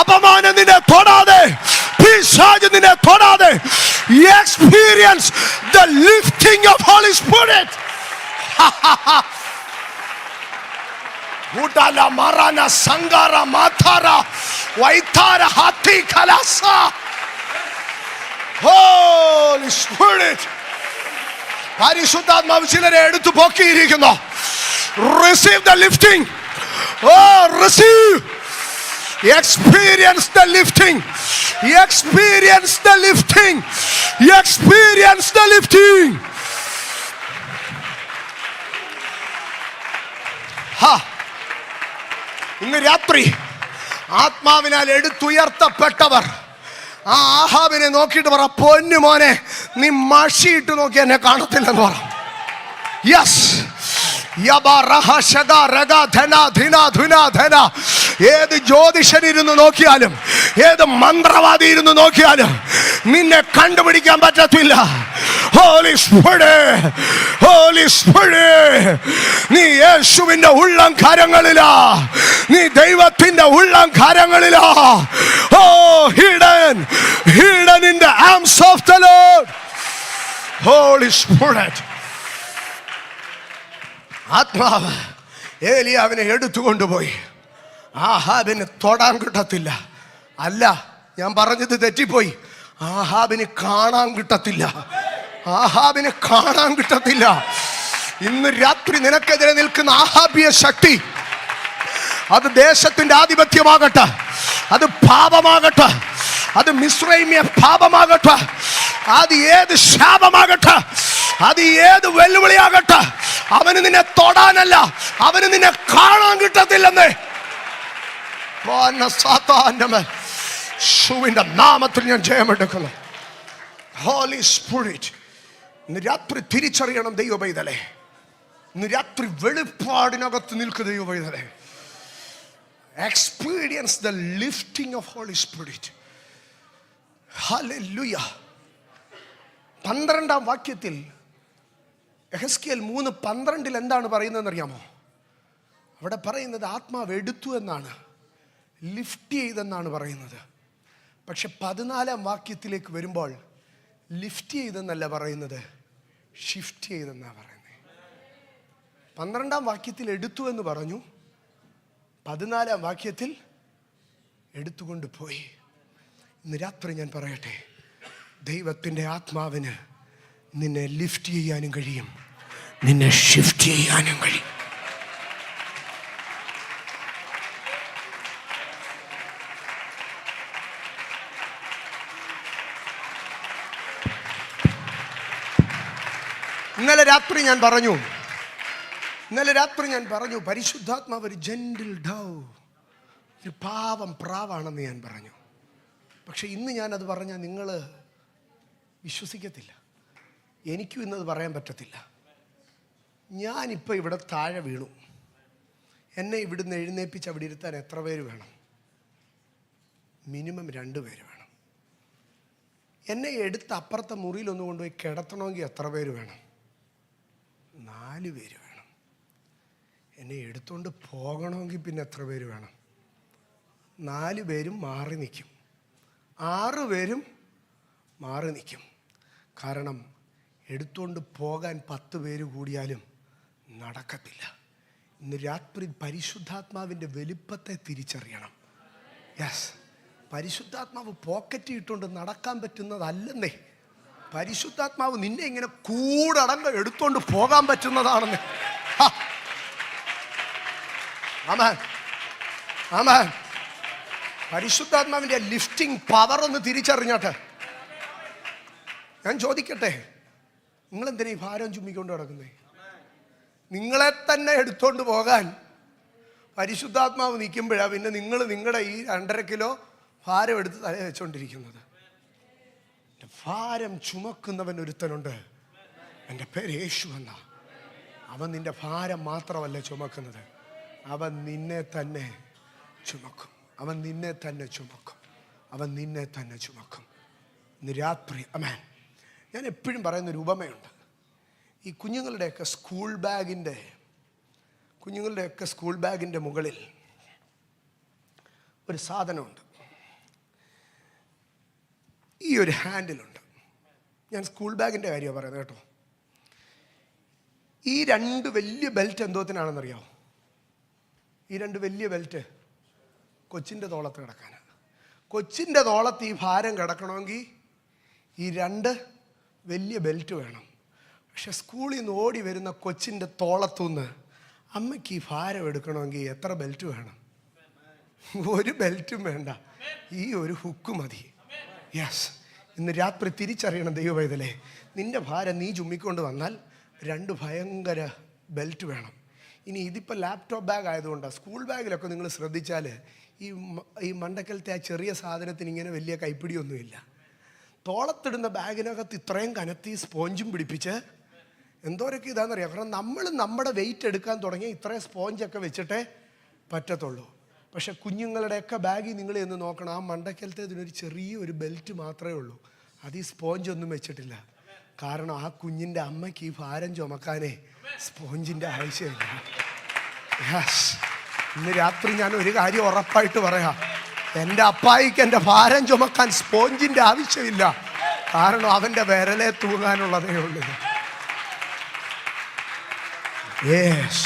അപമാനം നിന്നെ തൊടാതെ, പിശാച് നിന്നെ തൊടാതെ. Experience the lifting of holy spirit. Utala marana sangara matara waitara hati kalasa. Holy Spirit. പരിശുദ്ധാത്മാവ് ചിലരെ എടുത്തു പൊക്കിയിരിക്കുന്നു. Receive the lifting. Oh, receive. Experience the lifting. Experience the lifting. Experience the lifting. Ha. ഇന്ന് രാത്രി ആത്മാവിനാൽ എടുത്തുയർത്തപ്പെട്ടവർ ആ ആഹാബിനെ നോക്കിയിട്ട് പറ, പൊന്നു മോനെ, നീ മഷിയിട്ട് നോക്കി എന്നെ കാണത്തില്ലെന്ന് പറ. യെസ്. ഏത് ജ്യോതിഷനിരുന്ന് നോക്കിയാലും, ഏത് മന്ത്രവാദി ഇരുന്ന് നോക്കിയാലും നിന്നെ കണ്ടുപിടിക്കാൻ പറ്റത്തില്ല. Holy Spirit, Holy Spirit, നീ യേശുവിന്റെ ഉള്ളം കരങ്ങളിലാ. നീ ദൈവത്തിന്റെ ഉള്ളം കരങ്ങളിലാ. Oh, hidden, hidden in the arms of the Lord. Holy Spirit. ആത്മാവ് ഏലിയാവിനെ എടുത്തുകൊണ്ടുപോയി. ആഹാബിന് തൊടാൻ കിട്ടത്തില്ല. അല്ല, ഞാൻ പറഞ്ഞത് തെറ്റിപ്പോയി. ആഹാബിന് കാണാൻ കിട്ടത്തില്ല. ആഹാബിന് കാണാൻ കിട്ടത്തില്ല. ഇന്ന് രാത്രി നിനക്കെതിരെ നിൽക്കുന്ന ആഹാബിയ ശക്തി, അത് ദേശത്തിന്റെ ആധിപത്യമാകട്ടെ, അത് പാപമാകട്ടെ, അത് മിസ്രൈമ്യ പാപമാകട്ടെ, അത് ഏത് ശാപമാകട്ടെ, അത് ഏത് വെല്ലുവിളിയാകട്ടെ, അവന് നിന്നെ തൊടാനല്ല, അവന് നിന്നെ കാണാൻ കിട്ടത്തില്ലെന്നേ. യേശുവിന്റെ നാമത്തിൽ ഞാൻ ജയമെടുക്കുന്നു. ഹോളി സ്പിരിറ്റ്, ഇന്ന് രാത്രി തിരിച്ചറിയണം ദൈവ പൈതലേ. ഇന്ന് രാത്രി വെളിപ്പാടിനകത്ത് നിൽക്കുന്ന ദൈവ പൈതലേ. Experience the lifting of holy spirit. Hallelujah. 12-ാം വാക്യത്തിൽ യെഹെസ്കേൽ 3:12 എന്താണ് പറയുന്നതെന്ന് അറിയാമോ? അവിടെ പറയുന്നത് ആത്മാവ് എടുത്തു എന്നാണ്, ലിഫ്റ്റ് ചെയ്തെന്നാണ് പറയുന്നത്. പക്ഷെ 14-ാം വാക്യത്തിലേക്ക് വരുമ്പോൾ ലിഫ്റ്റ് ചെയ്തെന്നല്ല പറയുന്നത്, ഷിഫ്റ്റ് ചെയ്തെന്നാണ് പറയുന്നത്. 12-ാം വാക്യത്തിൽ എടുത്തു എന്ന് പറഞ്ഞു, 14-ാം വാക്യത്തിൽ എടുത്തുകൊണ്ട് പോയി. ഇന്ന് രാത്രി ഞാൻ പറയട്ടെ, ദൈവത്തിൻ്റെ ആത്മാവിന് നിന്നെ ലിഫ്റ്റ് ചെയ്യാനും കഴിയും, നിന്നെ ഷിഫ്റ്റ് ചെയ്യാനും കഴിയും. ഇന്നലെ രാത്രി ഞാൻ പറഞ്ഞു പരിശുദ്ധാത്മാവ് ഒരു ജെന്റിൽ ഡവ്, ഒരു പാവം പ്രാവാണെന്ന് ഞാൻ പറഞ്ഞു. പക്ഷെ ഇന്ന് ഞാനത് പറഞ്ഞാൽ നിങ്ങൾ വിശ്വസിക്കത്തില്ല. എനിക്കും ഇന്നത് പറയാൻ പറ്റത്തില്ല. ഞാനിപ്പോൾ ഇവിടെ താഴെ വീണു, എന്നെ ഇവിടുന്ന് എഴുന്നേപ്പിച്ച് അവിടെ ഇരുത്താൻ എത്ര പേര് വേണം? മിനിമം 2 പേര് വേണം. എന്നെ എടുത്ത് അപ്പുറത്തെ മുറിയിലൊന്ന് കൊണ്ടുപോയി കിടത്തണമെങ്കിൽ എത്ര പേര് വേണം? 4 പേര് വേണം. എന്നെ എടുത്തുകൊണ്ട് പോകണമെങ്കിൽ പിന്നെ എത്ര പേര് വേണം? 4 പേരും മാറി നിൽക്കും, 6 പേരും മാറി നിൽക്കും. കാരണം എടുത്തുകൊണ്ട് പോകാൻ 10 പേര് കൂടിയാലും നടക്കത്തില്ല. ഇന്ന് രാത്രി പരിശുദ്ധാത്മാവിൻ്റെ വലിപ്പത്തെ തിരിച്ചറിയണം. യെസ്, പരിശുദ്ധാത്മാവ് പോക്കറ്റ് ഇട്ടുകൊണ്ട് നടക്കാൻ പറ്റുന്നതല്ലെന്നേ. പരിശുദ്ധാത്മാവ് നിന്നെ ഇങ്ങനെ കൂടടങ്ങ് എടുത്തോണ്ട് പോകാൻ പറ്റുന്നതാണെന്ന്. ആമേൻ, ആമേൻ. പരിശുദ്ധാത്മാവിന്റെ ലിഫ്റ്റിംഗ് പവർ ഒന്ന് തിരിച്ചറിഞ്ഞോട്ടെ. ഞാൻ ചോദിക്കട്ടെ, നിങ്ങളെന്തിനാ ഈ ഭാരം ചുമ്മിക്കൊണ്ട് കിടക്കുന്നേ? നിങ്ങളെ തന്നെ എടുത്തോണ്ട് പോകാൻ പരിശുദ്ധാത്മാവ് നിൽക്കുമ്പോഴാണ് പിന്നെ നിങ്ങൾ നിങ്ങളുടെ ഈ 2.5 കിലോ ഭാരം എടുത്ത് തല വെച്ചോണ്ടിരിക്കുന്നത്. ഭാരം ചുമക്കുന്നവൻ ഒരുത്തനുണ്ട്, എൻ്റെ പേര് യേശു എന്ന. അവൻ നിന്റെ ഭാരം മാത്രമല്ല ചുമക്കുന്നത്, അവൻ നിന്നെ തന്നെ ചുമക്കും. അവൻ നിന്നെ തന്നെ ചുമക്കും. അവൻ നിന്നെ തന്നെ ചുമക്കും. ഇന്ന് രാത്രി ആമേൻ. ഞാൻ എപ്പോഴും പറയുന്നൊരു ഉപമയുണ്ട്. ഈ കുഞ്ഞുങ്ങളുടെയൊക്കെ സ്കൂൾ ബാഗിൻ്റെ മുകളിൽ ഒരു സാധനമുണ്ട്. ഈ ഒരു ഹാൻഡിലുണ്ട്. ഞാൻ സ്കൂൾ ബാഗിൻ്റെ കാര്യമാണ് പറയുന്നത് കേട്ടോ. ഈ 2 വലിയ ബെൽറ്റ് എന്തോത്തിനാണെന്നറിയാമോ? ഈ 2 വലിയ ബെൽറ്റ് കൊച്ചിൻ്റെ തോളത്ത് കിടക്കാനാണ്. കൊച്ചിൻ്റെ തോളത്ത് ഈ ഭാരം കിടക്കണമെങ്കിൽ ഈ 2 വലിയ ബെൽറ്റ് വേണം. പക്ഷെ സ്കൂളിൽ നിന്ന് ഓടി വരുന്ന കൊച്ചിൻ്റെ തോളത്തുനിന്ന് അമ്മയ്ക്ക് ഈ ഭാരം എടുക്കണമെങ്കിൽ എത്ര ബെൽറ്റ് വേണം? ഒരു ബെൽറ്റും വേണ്ട, ഈ ഒരു ഹുക്ക് മതി. യെസ്, ഇന്ന് രാത്രി തിരിച്ചറിയണം ദൈവവേദലേ, നിന്റെ ഭാരം നീ ചുമ്മിക്കൊണ്ട് വന്നാൽ 2 ഭയങ്കര ബെൽറ്റ് വേണം. ഇനി ഇതിപ്പോൾ ലാപ്ടോപ്പ് ബാഗ് ആയതുകൊണ്ടാണ്. സ്കൂൾ ബാഗിലൊക്കെ നിങ്ങൾ ശ്രദ്ധിച്ചാൽ ഈ മണ്ടക്കലത്തെ ആ ചെറിയ സാധനത്തിന് ഇങ്ങനെ വലിയ കൈപ്പിടിയൊന്നുമില്ല. തോളത്തിടുന്ന ബാഗിനകത്ത് ഇത്രയും കനത്തി സ്പോഞ്ചും പിടിപ്പിച്ച് എന്തോരൊക്കെ ഇതാണെന്നറിയാം. കാരണം നമ്മൾ നമ്മുടെ വെയിറ്റ് എടുക്കാൻ തുടങ്ങി ഇത്രയും സ്പോഞ്ചൊക്കെ വെച്ചിട്ടേ പറ്റത്തുള്ളൂ. പക്ഷെ കുഞ്ഞുങ്ങളുടെയൊക്കെ ബാഗിൽ നിങ്ങൾ എന്ന് നോക്കണം, ആ മണ്ടക്കലത്തെ ഇതിനൊരു ചെറിയൊരു ബെൽറ്റ് മാത്രമേ ഉള്ളൂ. അത് ഈ സ്പോഞ്ചൊന്നും വെച്ചിട്ടില്ല. കാരണം ആ കുഞ്ഞിൻ്റെ അമ്മയ്ക്ക് ഈ ഭാരം ചുമക്കാനേ സ്പോഞ്ചിൻ്റെ ആവശ്യമില്ല. യെസ്, ഇന്ന് രാത്രി ഞാൻ ഒരു കാര്യം ഉറപ്പായിട്ട് പറയാം, എൻ്റെ അപ്പായിക്ക് എൻ്റെ ഭാരം ചുമക്കാൻ സ്പോഞ്ചിൻ്റെ ആവശ്യമില്ല. കാരണം അവൻ്റെ വിരലെ തൂങ്ങാനുള്ളതേ ഉള്ളൂ. യേസ്,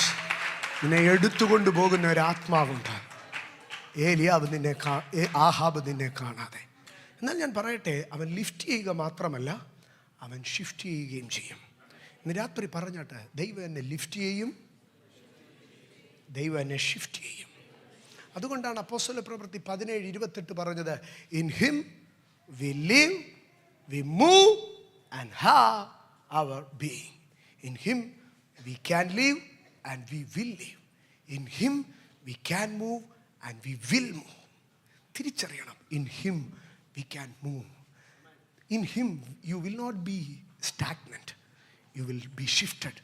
നിന്നെ എടുത്തുകൊണ്ട് പോകുന്ന ഒരാത്മാവുണ്ട്. ആഹാബ് നിന്നെ കാണാതെ. എന്നാൽ ഞാൻ പറയട്ടെ, അവൻ ലിഫ്റ്റ് ചെയ്യുക മാത്രമല്ല, അവൻ ഷിഫ്റ്റ് ചെയ്യുകയും ചെയ്യും. ഇന്ന് രാത്രി പറഞ്ഞാട്ടെ, ദൈവം എന്നെ ലിഫ്റ്റ് ചെയ്യും, ദൈവം എന്നെ ഷിഫ്റ്റ് ചെയ്യും. അതുകൊണ്ടാണ് അപ്പോസ്തലപ്രവൃത്തി 17:28 പറഞ്ഞത്, in him we live, we move and have our being. In him we can live and we will live. In him we can move and we will move. തിരിച്ചറിയണം, in him we can move. In him you will not be stagnant, you will be shifted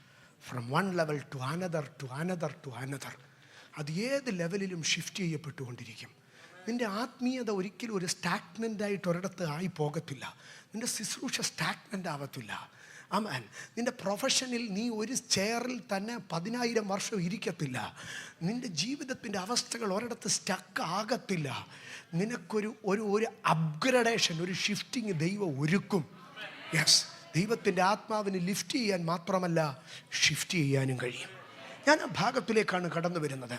from one level to another to another to another. അത് ഏത് ലെവലിലും shift ചെയ്യപ്പെട്ടുകൊണ്ടിരിക്കും. നിൻ്റെ ആത്മീയത ഒരിക്കലും ഒരു സ്റ്റാഗ്നൻ്റായിട്ട് ഒരിടത്ത് ആയി പോകത്തില്ല. നിൻ്റെ ശുശ്രൂഷ സ്റ്റാഗ്നൻ്റ് ആവത്തില്ല. ആമേൻ. നിൻ്റെ പ്രൊഫഷനിൽ നീ ഒരു ചെയറിൽ തന്നെ 10,000 വർഷം ഇരിക്കത്തില്ല. നിൻ്റെ ജീവിതത്തിൻ്റെ അവസ്ഥകൾ ഒരിടത്ത് സ്റ്റക്ക് ആകത്തില്ല. നിനക്കൊരു ഒരു അപ്ഗ്രഡേഷൻ, ഒരു ഷിഫ്റ്റിങ് ദൈവം ഒരുക്കും. യെസ്, ദൈവത്തിൻ്റെ ആത്മാവിന് ലിഫ്റ്റ് ചെയ്യാൻ മാത്രമല്ല ഷിഫ്റ്റ് ചെയ്യാനും കഴിയും. ഞാൻ ആ ഭാഗത്തിലേക്കാണ് കടന്നു വരുന്നത്.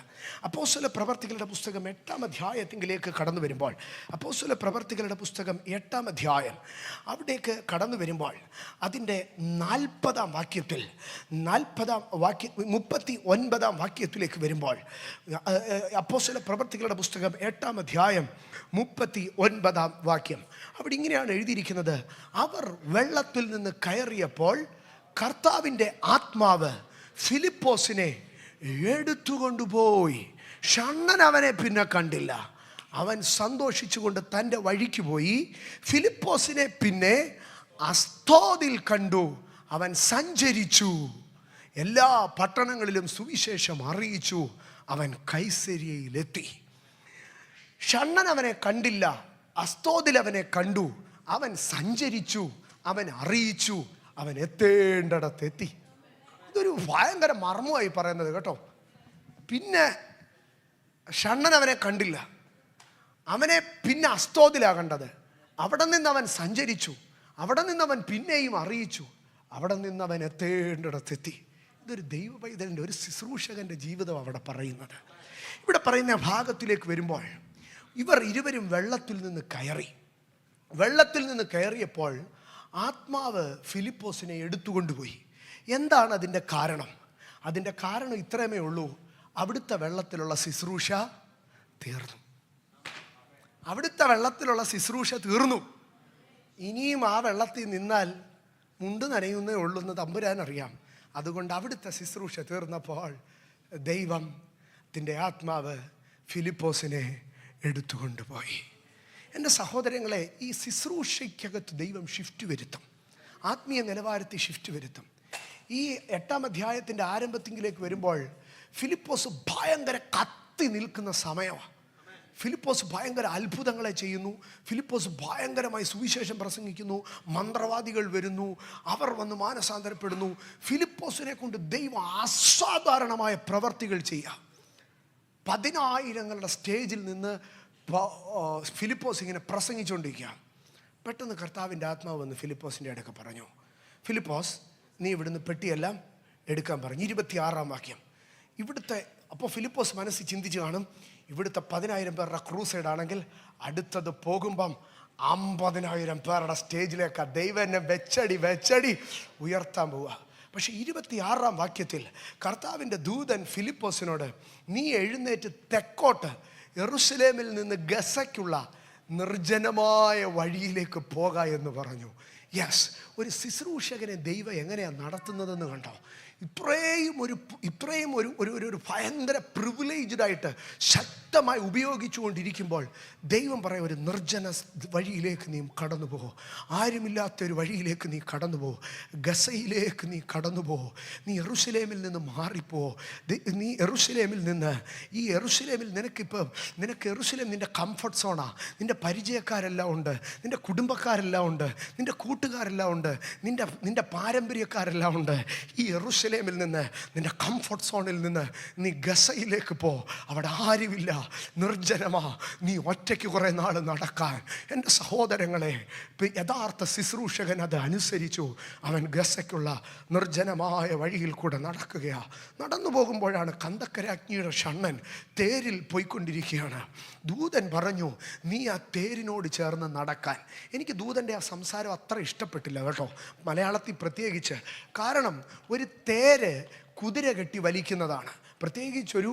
അപ്പോസ്തല പ്രവർത്തികളുടെ പുസ്തകം 8-ാം അധ്യായത്തിലേക്ക് കടന്നു വരുമ്പോൾ, അപ്പോസ്തല പ്രവർത്തികളുടെ പുസ്തകം 8-ാം അധ്യായം അവിടേക്ക് കടന്നു വരുമ്പോൾ അതിൻ്റെ 40-ാം വാക്യത്തിൽ 39-ാം വാക്യത്തിലേക്ക് വരുമ്പോൾ, അപ്പോസ്തല പ്രവർത്തികളുടെ പുസ്തകം 8-ാം അധ്യായം 39-ാം വാക്യം അവിടെ ഇങ്ങനെയാണ് എഴുതിയിരിക്കുന്നത്, അവർ വെള്ളത്തിൽ നിന്ന് കയറിയപ്പോൾ കർത്താവിൻ്റെ ആത്മാവ് ഫിലിപ്പോസിനെ എടുത്തുകൊണ്ടുപോയി. ഷണ്ണൻ അവനെ പിന്നെ കണ്ടില്ല. അവൻ സന്തോഷിച്ചുകൊണ്ട് തൻ്റെ വഴിക്ക് പോയി. ഫിലിപ്പോസിനെ പിന്നെ അസ്തോദിൽ കണ്ടു. അവൻ സഞ്ചരിച്ചു, എല്ലാ പട്ടണങ്ങളിലും സുവിശേഷം അറിയിച്ചു. അവൻ കൈസരിയയിലെത്തി. ഷണ്ണൻ അവനെ കണ്ടില്ല, അസ്തോദിൽ അവനെ കണ്ടു. അവൻ സഞ്ചരിച്ചു, അവൻ അറിയിച്ചു, അവൻ എത്തേണ്ടിടത്തെത്തി. ഇതൊരു ഭയങ്കര മർമ്മമായി പറയുന്നത് കേട്ടോ. പിന്നെ ഷണ്ണൻ അവനെ കണ്ടില്ല, അവനെ പിന്നെ അസ്തോദിലാണ് കണ്ടത്. അവിടെ നിന്ന് അവൻ സഞ്ചരിച്ചു, അവിടെ നിന്ന് അവൻ പിന്നെയും അറിയിച്ചു, അവിടെ നിന്ന് അവൻ എത്തേണ്ടിടത്തെത്തി. ഇതൊരു ദൈവ പൈതലിൻ്റെ, ഒരു ശുശ്രൂഷകൻ്റെ ജീവിതം അവിടെ പറയുന്നത്. ഇവിടെ പറയുന്ന ഭാഗത്തിലേക്ക് വരുമ്പോൾ ഇവർ ഇരുവരും വെള്ളത്തിൽ നിന്ന് കയറി. വെള്ളത്തിൽ നിന്ന് കയറിയപ്പോൾ ആത്മാവ് ഫിലിപ്പോസിനെ എടുത്തുകൊണ്ടുപോയി. എന്താണ് അതിൻ്റെ കാരണം? അതിൻ്റെ കാരണം ഇത്രയുമേ ഉള്ളൂ, അവിടുത്തെ വെള്ളത്തിലുള്ള ശുശ്രൂഷ തീർന്നു. അവിടുത്തെ വെള്ളത്തിലുള്ള ശുശ്രൂഷ തീർന്നു. ഇനിയും ആ വെള്ളത്തിൽ നിന്നാൽ മുണ്ട് നനയുന്നേ ഉള്ളൂ എന്ന് തമ്പുരാൻ അറിയാം. അതുകൊണ്ട് അവിടുത്തെ ശുശ്രൂഷ തീർന്നപ്പോൾ ദൈവത്തിൻ്റെ ആത്മാവ് ഫിലിപ്പോസിനെ എടുത്തുകൊണ്ടുപോയി. എൻ്റെ സഹോദരങ്ങളെ, ഈ ശുശ്രൂഷയ്ക്കകത്ത് ദൈവം ഷിഫ്റ്റ് വരുത്തും, ആത്മീയ നിലവാരത്തിൽ ഷിഫ്റ്റ് വരുത്തും. ഈ 8-ാം അധ്യായത്തിൻ്റെ ആരംഭത്തിലേക്ക് വരുമ്പോൾ ഫിലിപ്പോസ് ഭയങ്കര കത്തി നിൽക്കുന്ന സമയമാണ്. ഫിലിപ്പോസ് ഭയങ്കര അത്ഭുതങ്ങളെ ചെയ്യുന്നു. ഫിലിപ്പോസ് ഭയങ്കരമായി സുവിശേഷം പ്രസംഗിക്കുന്നു. മന്ത്രവാദികൾ വരുന്നു, അവർ വന്ന് മാനസാന്തരപ്പെടുന്നു. ഫിലിപ്പോസിനെ കൊണ്ട് ദൈവം അസാധാരണമായ പ്രവർത്തികൾ ചെയ്യുക. 10,000 സ്റ്റേജിൽ നിന്ന് ഫിലിപ്പോസ് ഇങ്ങനെ പ്രസംഗിച്ചുകൊണ്ടിരിക്കുക. പെട്ടെന്ന് കർത്താവിൻ്റെ ആത്മാവ് വന്ന് ഫിലിപ്പോസിൻ്റെ അടുക്ക പറഞ്ഞു, ഫിലിപ്പോസ്, നീ ഇവിടുന്ന് പെട്ടിയെല്ലാം എടുക്കാൻ പറഞ്ഞു. 26-ാം വാക്യം. ഇവിടുത്തെ അപ്പോൾ ഫിലിപ്പോസ് മനസ്സിൽ ചിന്തിച്ച് കാണും, ഇവിടുത്തെ 10,000 പേരുടെ ക്രൂസൈഡ് ആണെങ്കിൽ അടുത്തത് പോകുമ്പം 50,000 പേരുടെ സ്റ്റേജിലേക്ക് ദൈവം എന്നെ വെച്ചടി ഉയർത്താൻ പോവുക. പക്ഷെ 26-ാം വാക്യത്തിൽ കർത്താവിൻ്റെ ദൂതൻ ഫിലിപ്പോസിനോട്, നീ എഴുന്നേറ്റ് തെക്കോട്ട് യെരൂശലേമിൽ നിന്ന് ഗസയ്ക്കുള്ള നിർജ്ജനമായ വഴിയിലേക്ക് പോക എന്ന് പറഞ്ഞു. യെസ്, ഒരു ശുശ്രൂഷകനെ ദൈവം എങ്ങനെയാണ് നടത്തുന്നതെന്ന് കണ്ടോ? ഇത്രയും ഒരു ഭയങ്കര പ്രിവിലേജ്ഡായിട്ട് ശക്തമായി ഉപയോഗിച്ചുകൊണ്ടിരിക്കുമ്പോൾ ദൈവം പറയും, ഒരു നിർജ്ജന വഴിയിലേക്ക് നീ കടന്നു പോകും, ആരുമില്ലാത്തൊരു വഴിയിലേക്ക് നീ കടന്നു പോകും, ഗസയിലേക്ക് നീ കടന്നു പോകും, നീ യെരൂശലേമിൽ നിന്ന് മാറിപ്പോ. നീ യെരൂശലേമിൽ നിന്ന് നിനക്ക് യെരൂശലേം നിൻ്റെ കംഫർട്ട് സോണാ. നിൻ്റെ പരിചയക്കാരെല്ലാം ഉണ്ട്, നിൻ്റെ കുടുംബക്കാരെല്ലാം ഉണ്ട്, നിൻ്റെ കൂട്ടുകാരെല്ലാം ഉണ്ട്, നിൻ്റെ പാരമ്പര്യക്കാരെല്ലാം ഉണ്ട്. ഈ യെരൂശലേമിൽ നിന്ന്, നിൻ്റെ കംഫർട്ട് സോണിൽ നിന്ന് നീ ഗസയിലേക്ക് പോ. അവിടെ ആരുമില്ല, നിർജ്ജനമാ, നീ ഒറ്റയ്ക്ക് കുറേ നാൾ നടക്കാൻ. എൻ്റെ സഹോദരങ്ങളെ, യഥാർത്ഥ ശുശ്രൂഷകൻ അത് അനുസരിച്ചു. അവൻ ഗസയ്ക്കുള്ള നിർജ്ജനമായ വഴിയിൽ കൂടെ നടക്കുകയാണ്. നടന്നു പോകുമ്പോഴാണ് കന്ദക്കരാജ്ഞിയുടെ ഷണ്ണൻ തേരിൽ പോയിക്കൊണ്ടിരിക്കുകയാണ്. ദൂതൻ പറഞ്ഞു, നീ ആ തേരിനോട് ചേർന്ന് നടക്കാൻ. എനിക്ക് ദൂതൻ്റെ ആ സംസാരം അത്ര ഇഷ്ടപ്പെട്ടില്ല കേട്ടോ, മലയാളത്തിൽ പ്രത്യേകിച്ച്. കാരണം ഒരു തേര് കുതിര കെട്ടി വലിക്കുന്നതാണ്. പ്രത്യേകിച്ചൊരു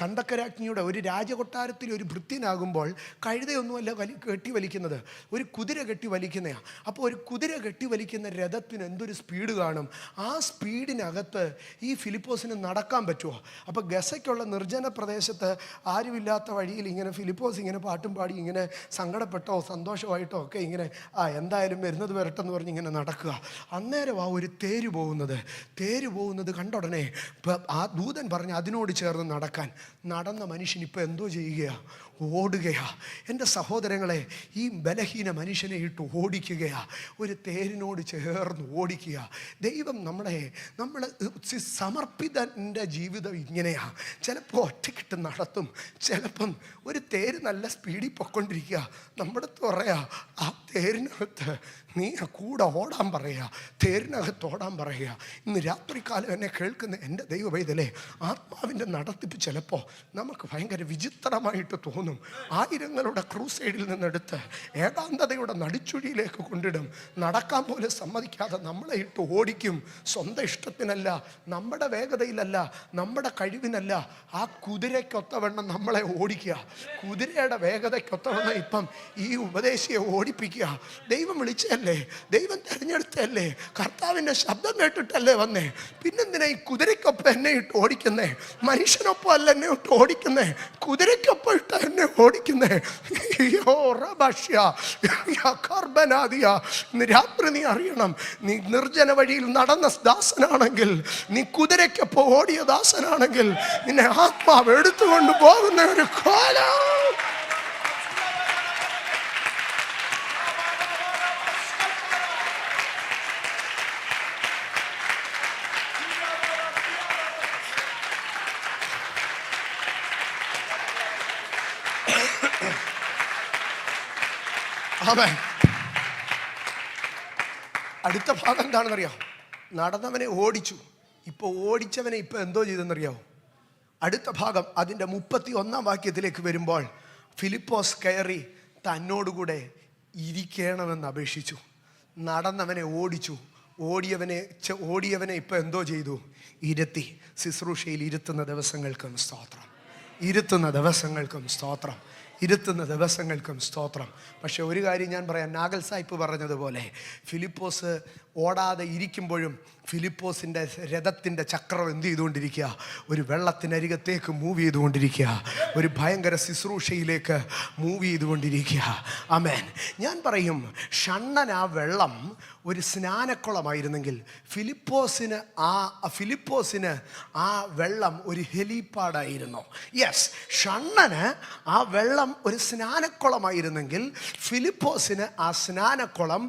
കന്ദക്കരാജ്ഞിയുടെ ഒരു രാജകൊട്ടാരത്തിൽ ഒരു ഭൃത്യനാകുമ്പോൾ കഴുതയൊന്നുമല്ല കെട്ടി വലിക്കുന്നത്, ഒരു കുതിര കെട്ടി വലിക്കുന്നതാണ്. അപ്പോൾ ഒരു കുതിര കെട്ടി വലിക്കുന്ന രഥത്തിന് എന്തൊരു സ്പീഡ് കാണും. ആ സ്പീഡിനകത്ത് ഈ ഫിലിപ്പോസിന് നടക്കാൻ പറ്റുമോ? അപ്പോൾ ഗസയ്ക്കുള്ള നിർജ്ജന പ്രദേശത്ത് ആരുമില്ലാത്ത വഴിയിൽ ഇങ്ങനെ ഫിലിപ്പോസ് ഇങ്ങനെ പാട്ടും പാടി ഇങ്ങനെ സങ്കടപ്പെട്ടോ സന്തോഷമായിട്ടോ ഒക്കെ ഇങ്ങനെ എന്തായാലും വരുന്നത് വരട്ടെന്ന് പറഞ്ഞ് ഇങ്ങനെ നടക്കുക. അന്നേരം ഒരു തേര് പോകുന്നത് കണ്ട ഉടനെ ആ ദൂതൻ പറഞ്ഞ് അതിനോട് ചേർന്ന് നടക്കാൻ. നടന്ന മനുഷ്യൻ ഇപ്പോൾ എന്തോ ചെയ്യുകയാണ്? ഓടുകയാ. എൻ്റെ സഹോദരങ്ങളെ, ഈ ബലഹീന മനുഷ്യനെ ഇട്ട് ഓടിക്കുകയാ, ഒരു തേരിനോട് ചേർന്ന് ഓടിക്കുക. ദൈവം നമ്മൾ സമർപ്പിതൻ്റെ ജീവിതം ഇങ്ങനെയാ. ചിലപ്പോൾ ഒറ്റക്കിട്ട് നടത്തും, ചിലപ്പം ഒരു തേര് നല്ല സ്പീഡിൽ പൊയ്ക്കൊണ്ടിരിക്കുക. നമ്മുടെ പറയാ, ആ തേരിനകത്ത് നീ കൂടെ ഓടാൻ പറയുക, തേരിനകത്ത് ഓടാൻ പറയുക. ഇന്ന് രാത്രികാലം എന്നെ കേൾക്കുന്ന എൻ്റെ ദൈവവൈതലേ, ആത്മാവിൻ്റെ നടത്തിപ്പ് ചിലപ്പോൾ നമുക്ക് ഭയങ്കര വിചിത്രമായിട്ട് തോന്നും. ആയിരങ്ങളുടെ ക്രൂസൈഡിൽ നിന്നെടുത്ത് ഏകാന്തതയുടെ നടിച്ചുഴിയിലേക്ക് കൊണ്ടിടും. നടക്കാൻ പോലും സമ്മതിക്കാതെ നമ്മളെ ഇട്ട് ഓടിക്കും. സ്വന്തം ഇഷ്ടത്തിനല്ല, നമ്മുടെ വേഗതയിലല്ല, നമ്മുടെ കഴിവിനല്ല, ആ കുതിരയ്ക്കൊത്തവണ്ണം നമ്മളെ ഓടിക്കുക. കുതിരയുടെ വേഗതയ്ക്കൊത്തവണ്ണം ഇപ്പം ഈ ഉപദേശിയെ ഓടിപ്പിക്കുക. ദൈവം വിളിച്ചല്ലേ, ദൈവം തിരഞ്ഞെടുത്തല്ലേ, കർത്താവിൻ്റെ ശബ്ദം കേട്ടിട്ടല്ലേ വന്നേ. പിന്നെന്തിനാ ഈ കുതിരയ്ക്കൊപ്പം എന്നെ ഇട്ട് ഓടിക്കുന്നേ? മനുഷ്യനൊപ്പം അല്ല എന്നെ ഇട്ട് ഓടിക്കുന്നേ, കുതിരയ്ക്കൊപ്പം ഇട്ട് എന്നെ ഓടിക്കുന്നേ. ഇന്ന് രാത്രി നീ അറിയണം, നീ നിർജ്ജന വഴിയിൽ നടന്ന ദാസനാണെങ്കിൽ, നീ കുതിരയ്ക്കൊപ്പം ഓടിയ ദാസനാണെങ്കിൽ, നിന്നെ ആത്മാവ് എടുത്തുകൊണ്ട് പോകുന്ന ഒരു കാലം. അടുത്ത ഭാഗം എന്താണെന്നറിയാം? നടന്നവനെ ഓടിച്ചു, ഇപ്പോൾ ഓടിച്ചവനെ ഇപ്പോൾ എന്തോ ചെയ്തെന്നറിയാമോ? അടുത്ത ഭാഗം അതിൻ്റെ 31-ാം വാക്യത്തിലേക്ക് വരുമ്പോൾ ഫിലിപ്പോസ് കയറി തന്നോടുകൂടെ ഇരിക്കണമെന്ന് അപേക്ഷിച്ചു. നടന്നവനെ ഓടിയവനെ ഇപ്പം എന്തോ ചെയ്തു? ഇരുത്തി. ശുശ്രൂഷയിൽ ഇരുത്തുന്ന ദിവസങ്ങൾക്കും സ്തോത്രം, ഇരുത്തുന്ന ദിവസങ്ങൾക്കും സ്തോത്രം. പക്ഷെ ഒരു കാര്യം ഞാൻ പറയാം, നാഗൽ സാഹിബ് പറഞ്ഞതുപോലെ ഫിലിപ്പോസ് ഓടാതെ ഇരിക്കുമ്പോഴും ഫിലിപ്പോസിൻ്റെ രഥത്തിൻ്റെ ചക്രം എന്ത് ചെയ്തുകൊണ്ടിരിക്കുക? ഒരു വെള്ളത്തിനരികത്തേക്ക് മൂവ് ചെയ്തുകൊണ്ടിരിക്കുക, ഒരു ഭയങ്കര ശുശ്രൂഷയിലേക്ക് മൂവ് ചെയ്തുകൊണ്ടിരിക്കുക. ആമേൻ. ഞാൻ പറയും, ഷണ്ണൻ ആ വെള്ളം ഒരു സ്നാനക്കുളമായിരുന്നെങ്കിൽ ഫിലിപ്പോസിന് ആ വെള്ളം ഒരു ഹെലിപ്പാഡായിരുന്നു. യെസ്, ഷണ്ണന് ആ വെള്ളം ഒരു സ്നാനക്കുളമായിരുന്നെങ്കിൽ ഫിലിപ്പോസിന് ആ സ്നാനക്കുളം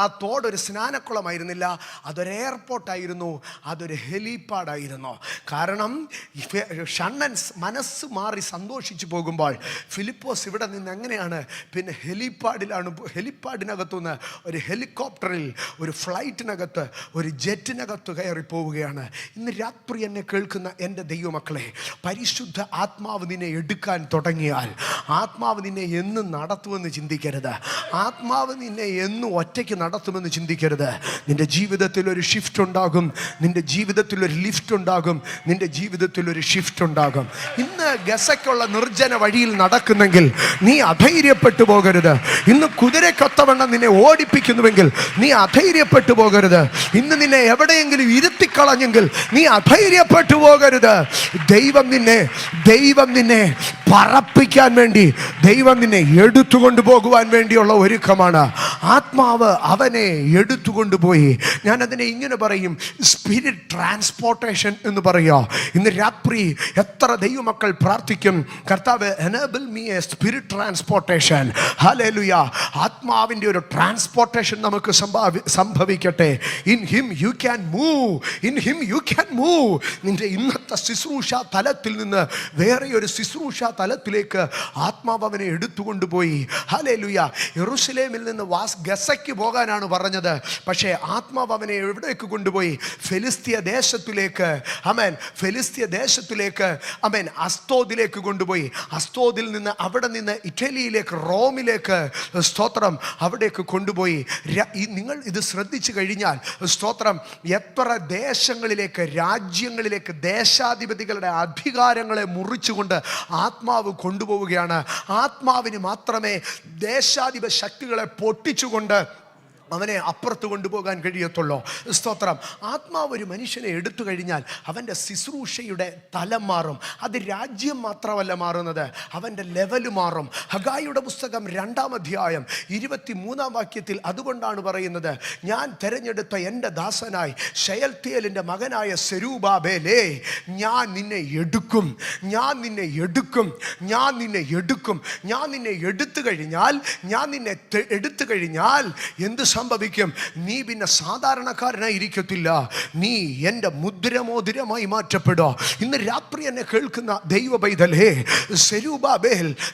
ആ തോട് ഒരു സ്നാനക്കുളമായിരുന്നില്ല, അതൊരു എയർപോർട്ടായിരുന്നു, അതൊരു ഹെലിപ്പാഡായിരുന്നു. കാരണം ഷണ്ണൻ മനസ്സ് മാറി സന്തോഷിച്ചു പോകുമ്പോൾ ഫിലിപ്പോസ് ഇവിടെ നിന്ന് എങ്ങനെയാണ് പിന്നെ ഹെലിപ്പാഡിനകത്തുനിന്ന് ഒരു ഹെലികോപ്റ്ററിൽ, ഒരു ഫ്ലൈറ്റിനകത്ത്, ഒരു ജെറ്റിനകത്ത് കയറി പോവുകയാണ്. ഇന്ന് രാത്രി എന്നെ കേൾക്കുന്ന എൻ്റെ ദൈവമക്കളെ, പരിശുദ്ധ ആത്മാവ് നിന്നെ എടുക്കാൻ തുടങ്ങിയാൽ ആത്മാവ് നിന്നെ എന്നും നടത്തുമെന്ന് ചിന്തിക്കരുത്. ആത്മാവ് നിന്നെ എന്നും ഒറ്റയ്ക്ക് നടത്തുമെന്ന് ചിന്തിക്കരുത്. നിന്റെ ജീവിതത്തിൽ ഒരു ഷിഫ്റ്റ് ഉണ്ടാകും, നിന്റെ ജീവിതത്തിൽ ഒരു ലിഫ്റ്റ് ഉണ്ടാകും, നിന്റെ ജീവിതത്തിൽ ഒരു ഷിഫ്റ്റ് ഉണ്ടാകും. ഇന്ന് ഗസയ്ക്കുള്ള നിർജ്ജന വഴിയിൽ നടക്കുന്നെങ്കിൽ നീ അധൈര്യപ്പെട്ടു പോകരുത്. ഇന്ന് കുതിരക്കൊത്തവണ്ണം നിന്നെ ഓടിപ്പിക്കുന്നുവെങ്കിൽ നീ അധൈര്യപ്പെട്ടു പോകരുത്. ഇന്ന് നിന്നെ എവിടെയെങ്കിലും ഇരുത്തിക്കളഞ്ഞെങ്കിൽ നീ അധൈര്യപ്പെട്ടു പോകരുത്. ദൈവം നിന്നെ പറപ്പിക്കാൻ വേണ്ടി, ദൈവം നിന്നെ എടുത്തുകൊണ്ടു പോകുവാൻ വേണ്ടിയുള്ള ഒരുക്കമാണ്. ആത്മാവ് അവനെ എടുത്തുകൊണ്ടുപോയി. ഞാനതിനെ ഇങ്ങനെ പറയും, സ്പിരിറ്റ് ട്രാൻസ്പോർട്ടേഷൻ എന്ന് പറയുക. ഇന്ന് രാത്രി എത്ര ദൈവമക്കൾ പ്രാർത്ഥിക്കും, കർത്താവ് enable me A spirit transportation. Hallelujah. ആത്മാവിൻ്റെ ഒരു ട്രാൻസ്പോർട്ടേഷൻ നമുക്ക് സംഭവിക്കട്ടെ. In him you can move. നിന്റെ ഇന്നത്തെ ശുശ്രൂഷ തലത്തിൽ നിന്ന് വേറെ ഒരു ശുശ്രൂഷ തലത്തിലേക്ക് ആത്മാവ് അവനെ എടുത്തുകൊണ്ടുപോയി. ഹല്ലേലൂയ. യെരൂശലേമിൽ നിന്ന് ഗസയ്ക്ക് പോകാനാണ് പറഞ്ഞത്, പക്ഷേ ആത്മാവ് അവനെ എവിടേക്ക് കൊണ്ടുപോയി? ഫെലിസ്തീയ ദേശത്തിലേക്ക്. അസ്തോദിലേക്ക് കൊണ്ടുപോയി. അസ്തോദിൽ നിന്ന്, അവിടെ നിന്ന് ഇറ്റലിയിലേക്ക്, റോമിലേക്ക്, സ്തോത്രം, അവിടേക്ക് കൊണ്ടുപോയി. നിങ്ങൾ ഇത് ശ്രദ്ധിച്ചു കഴിഞ്ഞാൽ സ്തോത്രം, എത്ര ദേശങ്ങളിലേക്ക്, രാജ്യങ്ങളിലേക്ക് ദേശാധിപതികളുടെ അധികാരങ്ങളെ മുറിച്ചുകൊണ്ട് ആത്മാവ് കൊണ്ടുപോവുകയാണ്. ആത്മാവിന് മാത്രമേ ദേശാധിപ ശക്തികളെ പൊട്ടിച്ചുകൊണ്ട് അവനെ അപ്പുറത്ത് കൊണ്ടുപോകാൻ കഴിയത്തുള്ളൂ. സ്തോത്രം. ആത്മാവ് ഒരു മനുഷ്യനെ എടുത്തു കഴിഞ്ഞാൽ അവൻ്റെ ശുശ്രൂഷയുടെ തലം മാറും. അത് രാജ്യം മാത്രമല്ല മാറുന്നത്, അവൻ്റെ ലെവല് മാറും. ഹഗായിയുടെ പുസ്തകം 2-ാം അധ്യായം 23-ാം വാക്യത്തിൽ അതുകൊണ്ടാണ് പറയുന്നത്, ഞാൻ തെരഞ്ഞെടുത്ത എൻ്റെ ദാസനായി ശയൽത്തിയേലിൻ്റെ മകനായ സെരൂബാബേലേ, ഞാൻ നിന്നെ എടുക്കും. ഞാൻ നിന്നെ എടുത്തു കഴിഞ്ഞാൽ എന്ത് സംഭവിക്കും? നീ പിന്നെ സാധാരണക്കാരനായി ഇരിക്കത്തില്ല, നീ എൻ്റെ മുദ്രമോതിരമായി മാറ്റപ്പെടുക. ഇന്ന് രാത്രി എന്നെ കേൾക്കുന്ന ദൈവ പൈതലേ,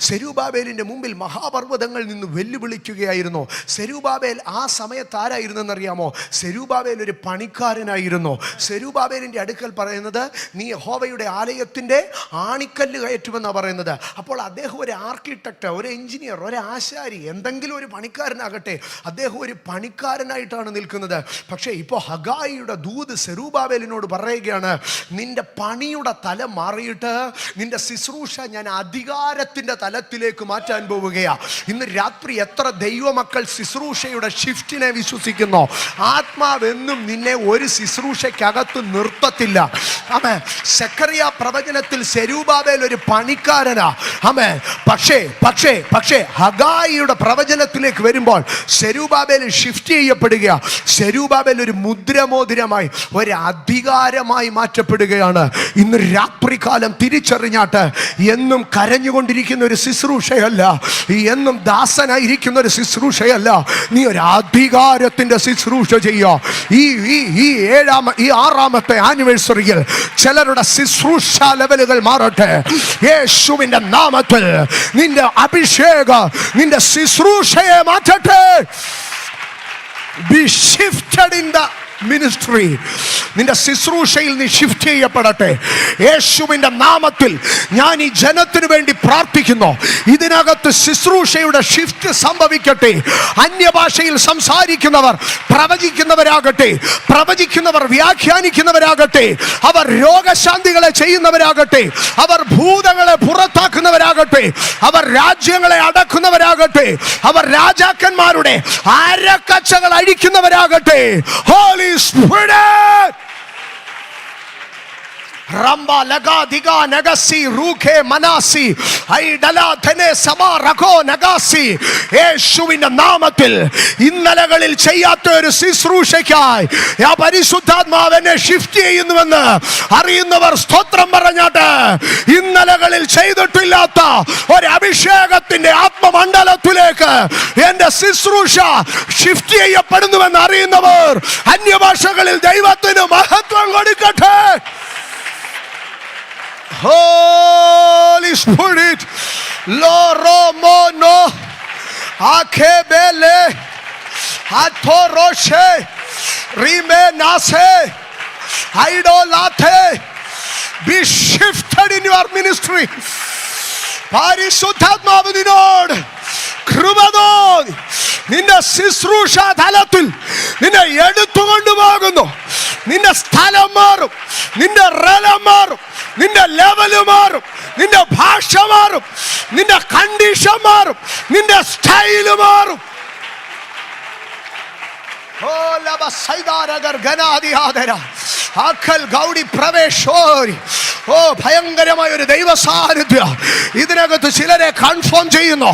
സെരൂബാബേലിൻ്റെ മുമ്പിൽ മഹാപർവ്വതങ്ങൾ നിന്ന് വെല്ലുവിളിക്കുകയായിരുന്നു. സെരൂബാബേൽ ആ സമയത്ത് ആരായിരുന്നെന്നറിയാമോ? സെരൂബാബേൽ ഒരു പണിക്കാരനായിരുന്നു. സെരൂബാബേലിൻ്റെ അടുക്കൽ പറയുന്നത്, നീ യഹോവയുടെ ആലയത്തിൻ്റെ ആണിക്കല്ല് കയറ്റുമെന്നാണ് പറയുന്നത്. അപ്പോൾ അദ്ദേഹം ഒരു ആർക്കിടെക്ട്, ഒരു എഞ്ചിനീയർ, ഒരു ആശാരി, എന്തെങ്കിലും ഒരു പണിക്കാരനാകട്ടെ, അദ്ദേഹം ഒരു പണിക്കാരനായിട്ടാണ് നിൽക്കുന്നത്. പക്ഷേ ഇപ്പോൾ ഹഗായിയുടെ ദൂത് സെരൂബാബേലിനോട് പറയുകയാണ്, നിന്റെ പണിയുടെ തലം മാറിയിട്ട് നിന്റെ ശുശ്രൂഷ ഞാൻ അധികാരത്തിൻ്റെ തലത്തിലേക്ക് മാറ്റാൻ പോവുകയാണ്. ഇന്ന് രാത്രി എത്ര ദൈവമക്കൾ ശുശ്രൂഷയുടെ ഷിഫ്റ്റിനെ വിശ്വസിക്കുന്നു? ആത്മാവെന്നും നിന്നെ ഒരു ശുശ്രൂഷയ്ക്കകത്ത് നിർത്തത്തില്ല. ആമേൻ. സെഖറിയ പ്രവചനത്തിൽ സെരൂബാബേൽ ഒരു പണിക്കാരനാ. ആമേൻ. പക്ഷേ ഹഗായിയുടെ പ്രവചനത്തിലേക്ക് വരുമ്പോൾ സെരൂബാബേൽ ഷിഫ്റ്റ് ചെയ്യപ്പെടുക. സെരൂബാബേൽ ഒരു മുദ്രമോതിരമായി, ഒരു അധികാരമായി മാറ്റപ്പെടുകയാണ്. ഇന്ന് രാത്രികാലം തിരിച്ചറിഞ്ഞാട്ട്, എന്നും കരഞ്ഞുകൊണ്ടിരിക്കുന്ന ഒരു ശുശ്രൂഷയല്ല, എന്നും ദാസനായിരിക്കുന്ന ഒരു ശുശ്രൂഷയല്ല, നീ ഒരു അധികാരത്തിന്റെ ശുശ്രൂഷ ചെയ്യുക. ഈ 6ാമത്തെ ആനിവേഴ്സറിയിൽ ചിലരുടെ ശുശ്രൂഷ ലെവലുകൾ മാറട്ടെ യേശുവിന്റെ നാമത്തിൽ. നിന്റെ അഭിഷേകം നിന്റെ ശുശ്രൂഷയെ മാറ്റട്ടെ. Be shifted in the ministry, നിന്റെ ശുശ്രൂഷയിൽ നീ ഷിഫ്റ്റ് ചെയ്യപ്പെടട്ടെ. യേശുവിൻ്റെ നാമത്തിൽ ഞാൻ ഈ ജനത്തിന് വേണ്ടി പ്രാർത്ഥിക്കുന്നു. ഇതിനകത്ത് ശുശ്രൂഷയുടെ ഷിഫ്റ്റ് സംഭവിക്കട്ടെ. അന്യഭാഷയിൽ സംസാരിക്കുന്നവർ പ്രവചിക്കുന്നവരാകട്ടെ, പ്രവചിക്കുന്നവർ വ്യാഖ്യാനിക്കുന്നവരാകട്ടെ, അവർ രോഗശാന്തികളെ ചെയ്യുന്നവരാകട്ടെ, അവർ ഭൂതങ്ങളെ പുറത്താക്കുന്നവരാകട്ടെ, അവർ രാജ്യങ്ങളെ അടക്കുന്നവരാകട്ടെ, അവർ രാജാക്കന്മാരുടെ അരക്കച്ചകൾ അഴിക്കുന്നവരാകട്ടെ. Holy spirit Ramba laga diga nagasi ruke manasi aidala thene sama rago nagasi യേശുവിന്റെ നാമത്തിൽ ഇന്നലകളിൽ ചെയ്യാത്ത ഒരു ശുശ്രൂഷയ്ക്കായി ആ പരിശുദ്ധാത്മാവിനെ ഷിഫ്റ്റ് ചെയ്യുന്നുവെന്ന് അറിയുന്നവർ സ്തോത്രം പറഞ്ഞാട്ട്. ഇന്നലകളിൽ ചെയ്തിട്ടില്ലാത്ത ഒരു അഭിഷേകത്തിന്റെ ആത്മമണ്ഡലത്തിലേക്ക് എന്റെ ശുശ്രൂഷ ഷിഫ്റ്റ് ചെയ്യപ്പെടുന്നുവെന്ന് അറിയുന്നവർ അന്യഭാഷകളിൽ ദൈവത്തിന് മഹത്വം കൊടുക്കട്ടെ. Holy Spirit, Loromono, Akebele, Atoroshe, Rimenase, Idolate, be shifted in your ministry. പരിശുദ്ധാത്മാവിനോട് കൃപതോൻ നിന്റെ ശുശ്രൂഷ തലത്തിൽ നിന്നെ എടുത്തുകൊണ്ടുപോകുന്നു. നിന്റെ സ്ഥലം മാറും, നിന്റെ റലം മാറും, നിന്റെ ലെവല് മാറും, നിന്റെ ഭാഷ മാറും, നിന്റെ കണ്ടീഷൻ മാറും, നിന്റെ സ്റ്റൈല് മാറും. ഭയങ്കരമായ ഒരു ദൈവ സാന്നിധ്യം ഇതിനകത്ത് ചിലരെ കൺഫേം ചെയ്യുന്നു.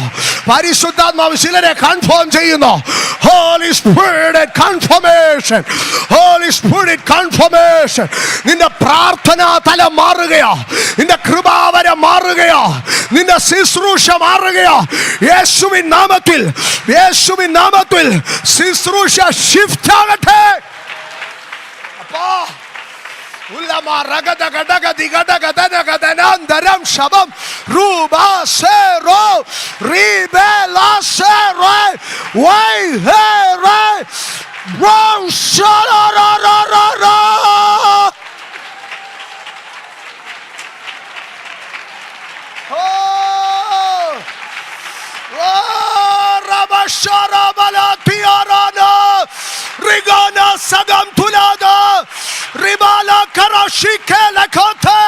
പരിശുദ്ധാത്മാവ് ചിലരെ കൺഫേം ചെയ്യുന്നു. Holy spirit confirmation, holy spirit confirmation. നിന്റെ പ്രാർത്ഥനാ തലം മാറുകയോ, നിന്റെ കൃപാവരം മാറുകയോ, നിന്റെ ശുശ്രൂഷ മാറുകയോ. യേശുവിൻ നാമത്തിൽ, യേശുവിൻ നാമത്തിൽ ശുശ്രൂഷ ഷിഫ്റ്റ് ആകട്ടെ. അപ്പാ ഉല്ലമാ രഗദ ഗഡഗ ദിഗഡഗ ദനഗ ദനന്തരം ശബം റൂബാ സേറോ റിബേലാ സേറോ Y ഹേറോ ബ്രൗ ഷാറാറാറാറാ. Rigana sagam tulada ribala karashike lakote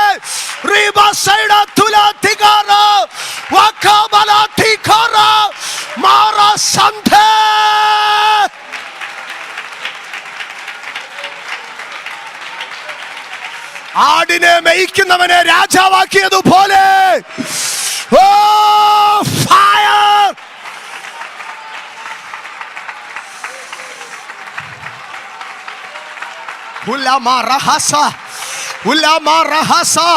riba saida tulatigara wakabala tikara mara santhe. ആടിനെ മേയ്ക്കുന്നവനെ രാജാവാക്കിയതുപോലെ fire. Ulama rahasa, ulama rahasa,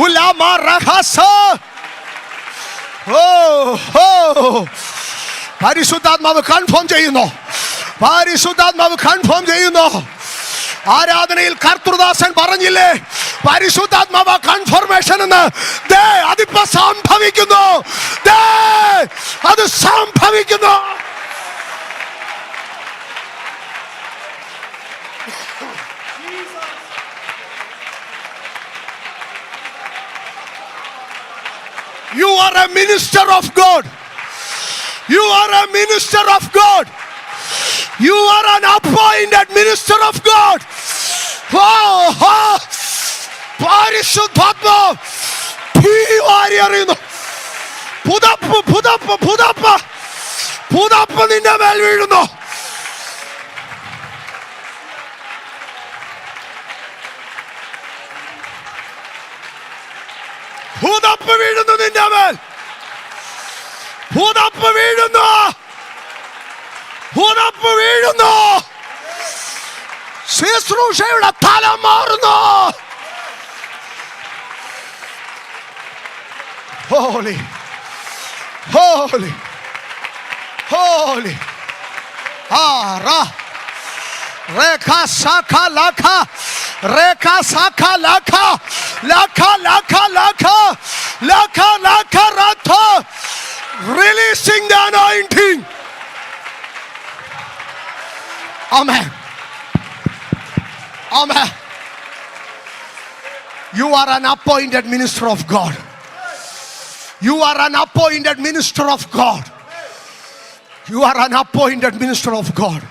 ulama rahasa. പരിശുദ്ധാത്മാവ് കൺഫേം ചെയ്യുന്നു, പരിശുദ്ധാത്മാവ് കൺഫേം ചെയ്യുന്നു. ആരാധനയിൽ കർത്തൃദാസൻ പറഞ്ഞില്ലേ, പരിശുദ്ധാത്മാവ് കൺഫർമേഷൻ എന്ന്. അതിപ്പോ സംഭവിക്കുന്നു, അത് സംഭവിക്കുന്നു. You are a minister of God. You are a minister of God. You are an appointed minister of God. പരിശുദ്ധാത്മാ തീ വാരി എറിയുന്നു. പുതപ്പ് പുതപ്പ് പുതപ്പ് പുതപ്പ് നിന്റെ മേൽ വീഴുന്നു. പുതപ്പ് വീഴുന്നു നിന്റെ മേൽ, പുതപ്പ് വീഴുന്നു, പുതപ്പ് വീഴുന്നു. ശുശ്രൂഷയുടെ തലം മാറുന്നു. ഹോളി ഹോളി ഹോളി ആരാ രേഖാ ശാഖാ ലാഖാ രേഖാ ശാഖാ ലാഖാ ലാഖാ ലാഖാ ലാഖാ ലാഖാ ലാഖാ രാഥ. Releasing the anointing. Amen. Amen. You are an appointed minister of God. You are an appointed minister of God. You are an appointed minister of God.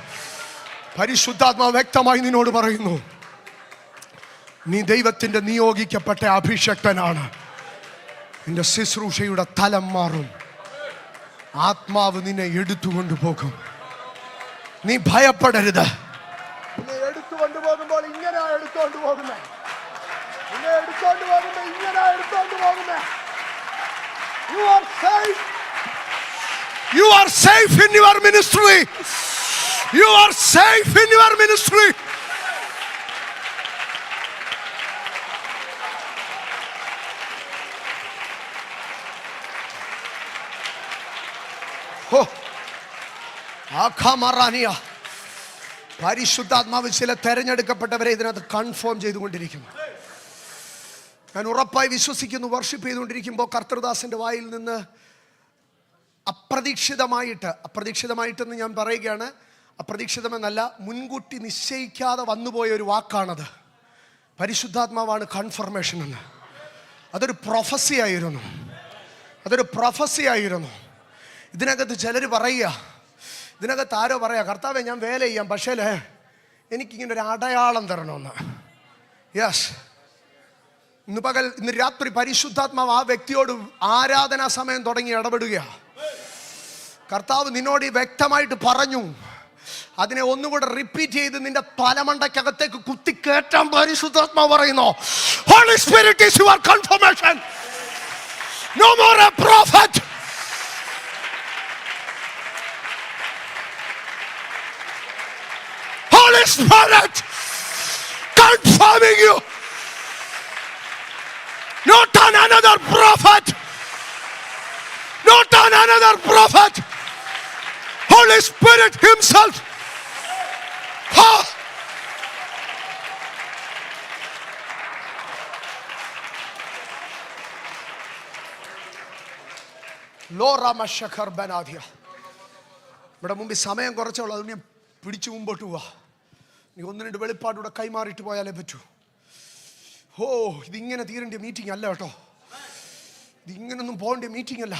പരിശുദ്ധാത്മാവ് വ്യക്തമായി നിന്നോട് പറയുന്നു, നീ ദൈവത്തിന്റെ നിയോഗിക്കപ്പെട്ട അഭിഷക്തനാണ്. നിന്റെ ശുശ്രൂഷയുടെ തലം മാറും. ആത്മാവ് നിന്നെ എടുത്തുകൊണ്ടു പോകും. നീ ഭയപ്പെടരുത്. നിന്നെ എടുത്തുകൊണ്ടു പോകുമ്പോൾ ഇങ്ങനെ എടുത്തുകൊണ്ട് പോകുന്നേ. നിന്നെ എടുത്തുകൊണ്ട് പോകുമ്പോ ഇങ്ങനെ എടുത്തുകൊണ്ട് പോകുന്നേ. You are safe. You are safe in your ministry. You are safe in your ministry. പരിശുദ്ധാത്മാവ് ചില തെരഞ്ഞെടുക്കപ്പെട്ടവരെ ഇതിനകത്ത് കൺഫേം ചെയ്തുകൊണ്ടിരിക്കുന്നു. ഞാൻ ഉറപ്പായി വിശ്വസിക്കുന്നു, വർഷിപ്പ് ചെയ്തുകൊണ്ടിരിക്കുമ്പോൾ കർത്തൃദാസന്റെ വായിൽ നിന്ന് അപ്രതീക്ഷിതമായിട്ടെന്ന് ഞാൻ പറയുകയാണ്, അപ്രതീക്ഷിതമെന്നല്ല, മുൻകൂട്ടി നിശ്ചയിക്കാതെ വന്നുപോയ ഒരു വാക്കാണത്. പരിശുദ്ധാത്മാവാണ് കൺഫർമേഷൻ എന്ന്. അതൊരു പ്രൊഫസി ആയിരുന്നു. ഇതിനകത്ത് ചിലർ പറയുക, ഇതിനകത്ത് ആരോ പറയാ, കർത്താവേ ഞാൻ വേല ചെയ്യാം, പക്ഷേ എനിക്കിങ്ങനെ ഒരു അടയാളം തരണമെന്ന്. യെസ്, ഇന്ന് രാത്രി പരിശുദ്ധാത്മാവ് ആ വ്യക്തിയോട് ആരാധനാ സമയം തുടങ്ങി ഇടപെടുകയാണ്. കർത്താവ് നിന്നോട് വ്യക്തമായിട്ട് പറഞ്ഞു, അതിനെ ഒന്നുകൂടെ റിപ്പീറ്റ് ചെയ്ത് നിന്റെ തലമണ്ടയ്ക്കകത്തേക്ക് കുത്തിക്കേറ്റാൻ പരിശുദ്ധാത്മാവ് പറയുന്നു. Holy Spirit is your confirmation. No more a prophet. Holy Spirit confirming you. Not on another prophet. Not on another prophet. Holy Spirit himself. ലോറമശഖർ ബനാദിയ. ഇവിടെ മുമ്പിൽ സമയം കുറച്ചുള്ളൂ, അതുകൊണ്ട് ഞാൻ പിടിച്ചു മുമ്പോട്ട് പോവാ. നീ ഒന്ന് രണ്ട് വെളിപ്പാടൂടെ കൈമാറിയിട്ട് പോയാലേ പറ്റൂ. ഇതിങ്ങനെ തീരേണ്ട മീറ്റിംഗ് അല്ല കേട്ടോ, ഇതിങ്ങനൊന്നും പോകേണ്ട മീറ്റിംഗ് അല്ല.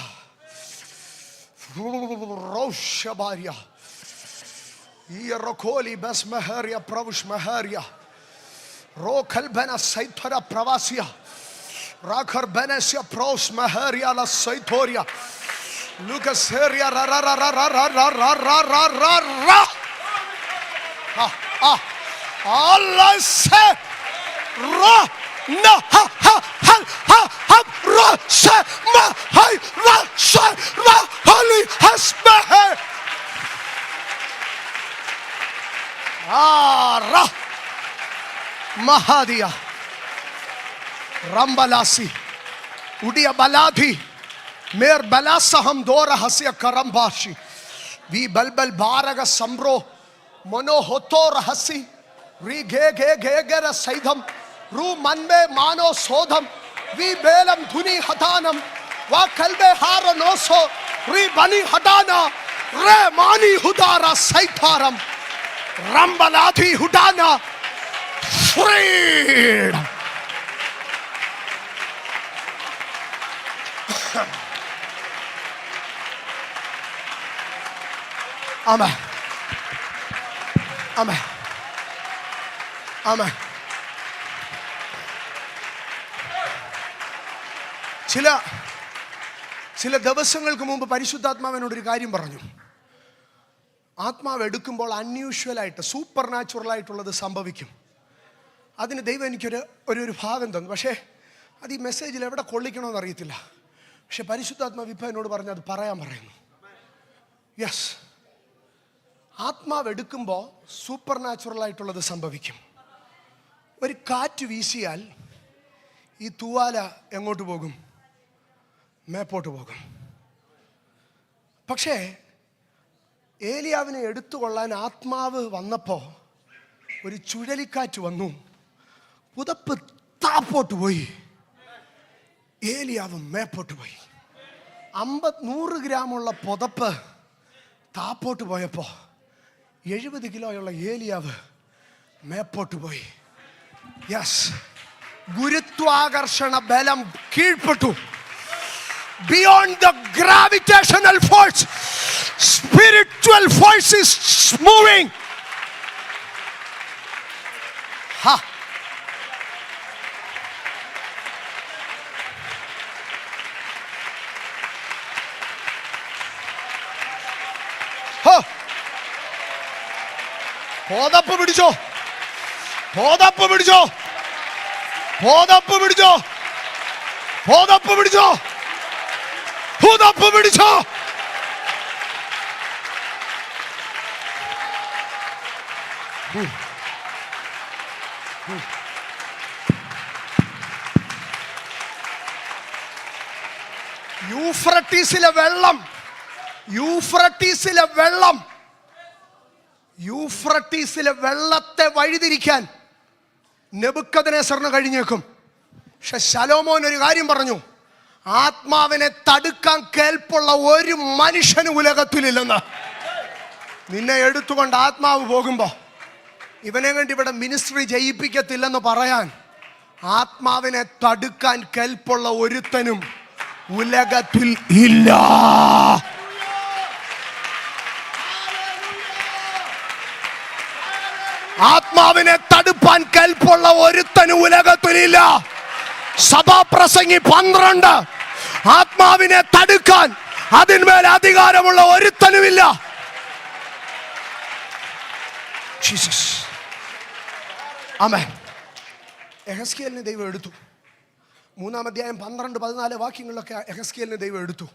റോഷബാരിയ ഈറോലി ബസ്മഹറിയ പ്രവുഷ്മഹറിയ റോഖൽബന സൈഥര പ്രവാസിയ റാഖർ ബനസ്യ പ്രോസ്മഹറിയ ല സൈഥോരിയ ലുകസറിയ റററററററററററ Allah say ra na ha ha ha ha ha ra sa ma hai ra sa ra holy hasbah ra mahadiya rambalasi udiya baladi mer balasa hum dora hasya karambashi vi balbal baraga samro mono hoto rahasi ri ge ge ge gera saidham ru manbe mano sodham vi belam dhuni hatanam va kalbe hara noso ri bani hadana re mani hudara saitharam rambalati hudana freedom. Amen. Amen. Amen. ചില ദിവസങ്ങൾക്ക് മുമ്പ് പരിശുദ്ധാത്മാവിനോടൊരു കാര്യം പറഞ്ഞു. ആത്മാവ് എടുക്കുമ്പോൾ അൺയൂഷ്വലായിട്ട് super നാച്ചുറലായിട്ടുള്ളത് സംഭവിക്കും. അതിന് ദൈവം എനിക്കൊരു ഭാഗം തന്നു. പക്ഷേ അത് ഈ മെസ്സേജിൽ എവിടെ കൊള്ളിക്കണമെന്ന് അറിയത്തില്ല. പക്ഷെ പരിശുദ്ധാത്മാവ് ഇപ്പം എന്നോട് പറഞ്ഞു അത് പറയുന്നു. യെസ്, ആത്മാവ് എടുക്കുമ്പോൾ സൂപ്പർ നാച്ചുറലായിട്ടുള്ളത് സംഭവിക്കും. ഒരു കാറ്റ് വീശിയാൽ ഈ തൂവാല എങ്ങോട്ട് പോകും? മേപ്പോട്ട് പോകും. പക്ഷേ ഏലിയാവിനെ എടുത്തുകൊള്ളാൻ ആത്മാവ് വന്നപ്പോൾ ഒരു ചുഴലിക്കാറ്റ് വന്നു, പുതപ്പ് താപ്പോട്ട് പോയി, ഏലിയാവ് മേപ്പോട്ട് പോയി. 100 ഗ്രാമുള്ള പുതപ്പ് താപ്പോട്ട് പോയപ്പോൾ 70 കിലോയുള്ള ഏലിയാവ് മേപ്പോട്ട് പോയി. യെസ്, ഗുരുത്വാകർഷണ ബലം കീഴ്പ്പെട്ടു. Beyond the gravitational force, spiritual force is moving. Ha. Ho. പോതപ്പ് പിടിച്ചോ, പോതപ്പ് പിടിച്ചോ, പോതപ്പ് പിടിച്ചോ, പോതപ്പ് പിടിച്ചോ, പോതപ്പ് പിടിച്ചോ. യൂഫ്രട്ടീസിലെ വെള്ളം, യൂഫ്രട്ടീസിലെ വെള്ളം, യൂഫ്രട്ടീസിലെ വെള്ളത്തെ വഴിതിരിക്കാൻ നെബൂഖദ്നേസറിന് കഴിഞ്ഞേക്കും. പക്ഷെ ശലോമോൻ ഒരു കാര്യം പറഞ്ഞു, ആത്മാവിനെ തടുക്കാൻ കേൾപ്പുള്ള ഒരു മനുഷ്യന് ഉലകത്തിലില്ലെന്ന്. നിന്നെ എടുത്തുകൊണ്ട് ആത്മാവ് പോകുമ്പോ ഇവനെ കണ്ട് ഇവിടെ മിനിസ്ട്രി ജയിപ്പിക്കത്തില്ലെന്ന് പറയാൻ ആത്മാവിനെ തടുക്കാൻ കേൾപ്പുള്ള ഒരുത്തനും ഉലകത്തിൽ ഇല്ല. ആത്മാവിനെ തടുപ്പാൻ കേൾപ്പുള്ള ഒരുത്തനും ഉലകത്തിലില്ല. സഭാപ്രസംഗി 12, ആത്മാവിനെ തടുക്കാൻ അതിന്മേൽ അധികാരമുള്ള ഒരുത്തനുമില്ല. ജീസസ്. ആമേൻ. യെഹെസ്കേലിനെ ദൈവം എടുത്തു. 3-ാം അധ്യായം 12-14 വാക്യങ്ങളിലൊക്കെ യെഹെസ്കേലിനെ ദൈവം എടുത്തു.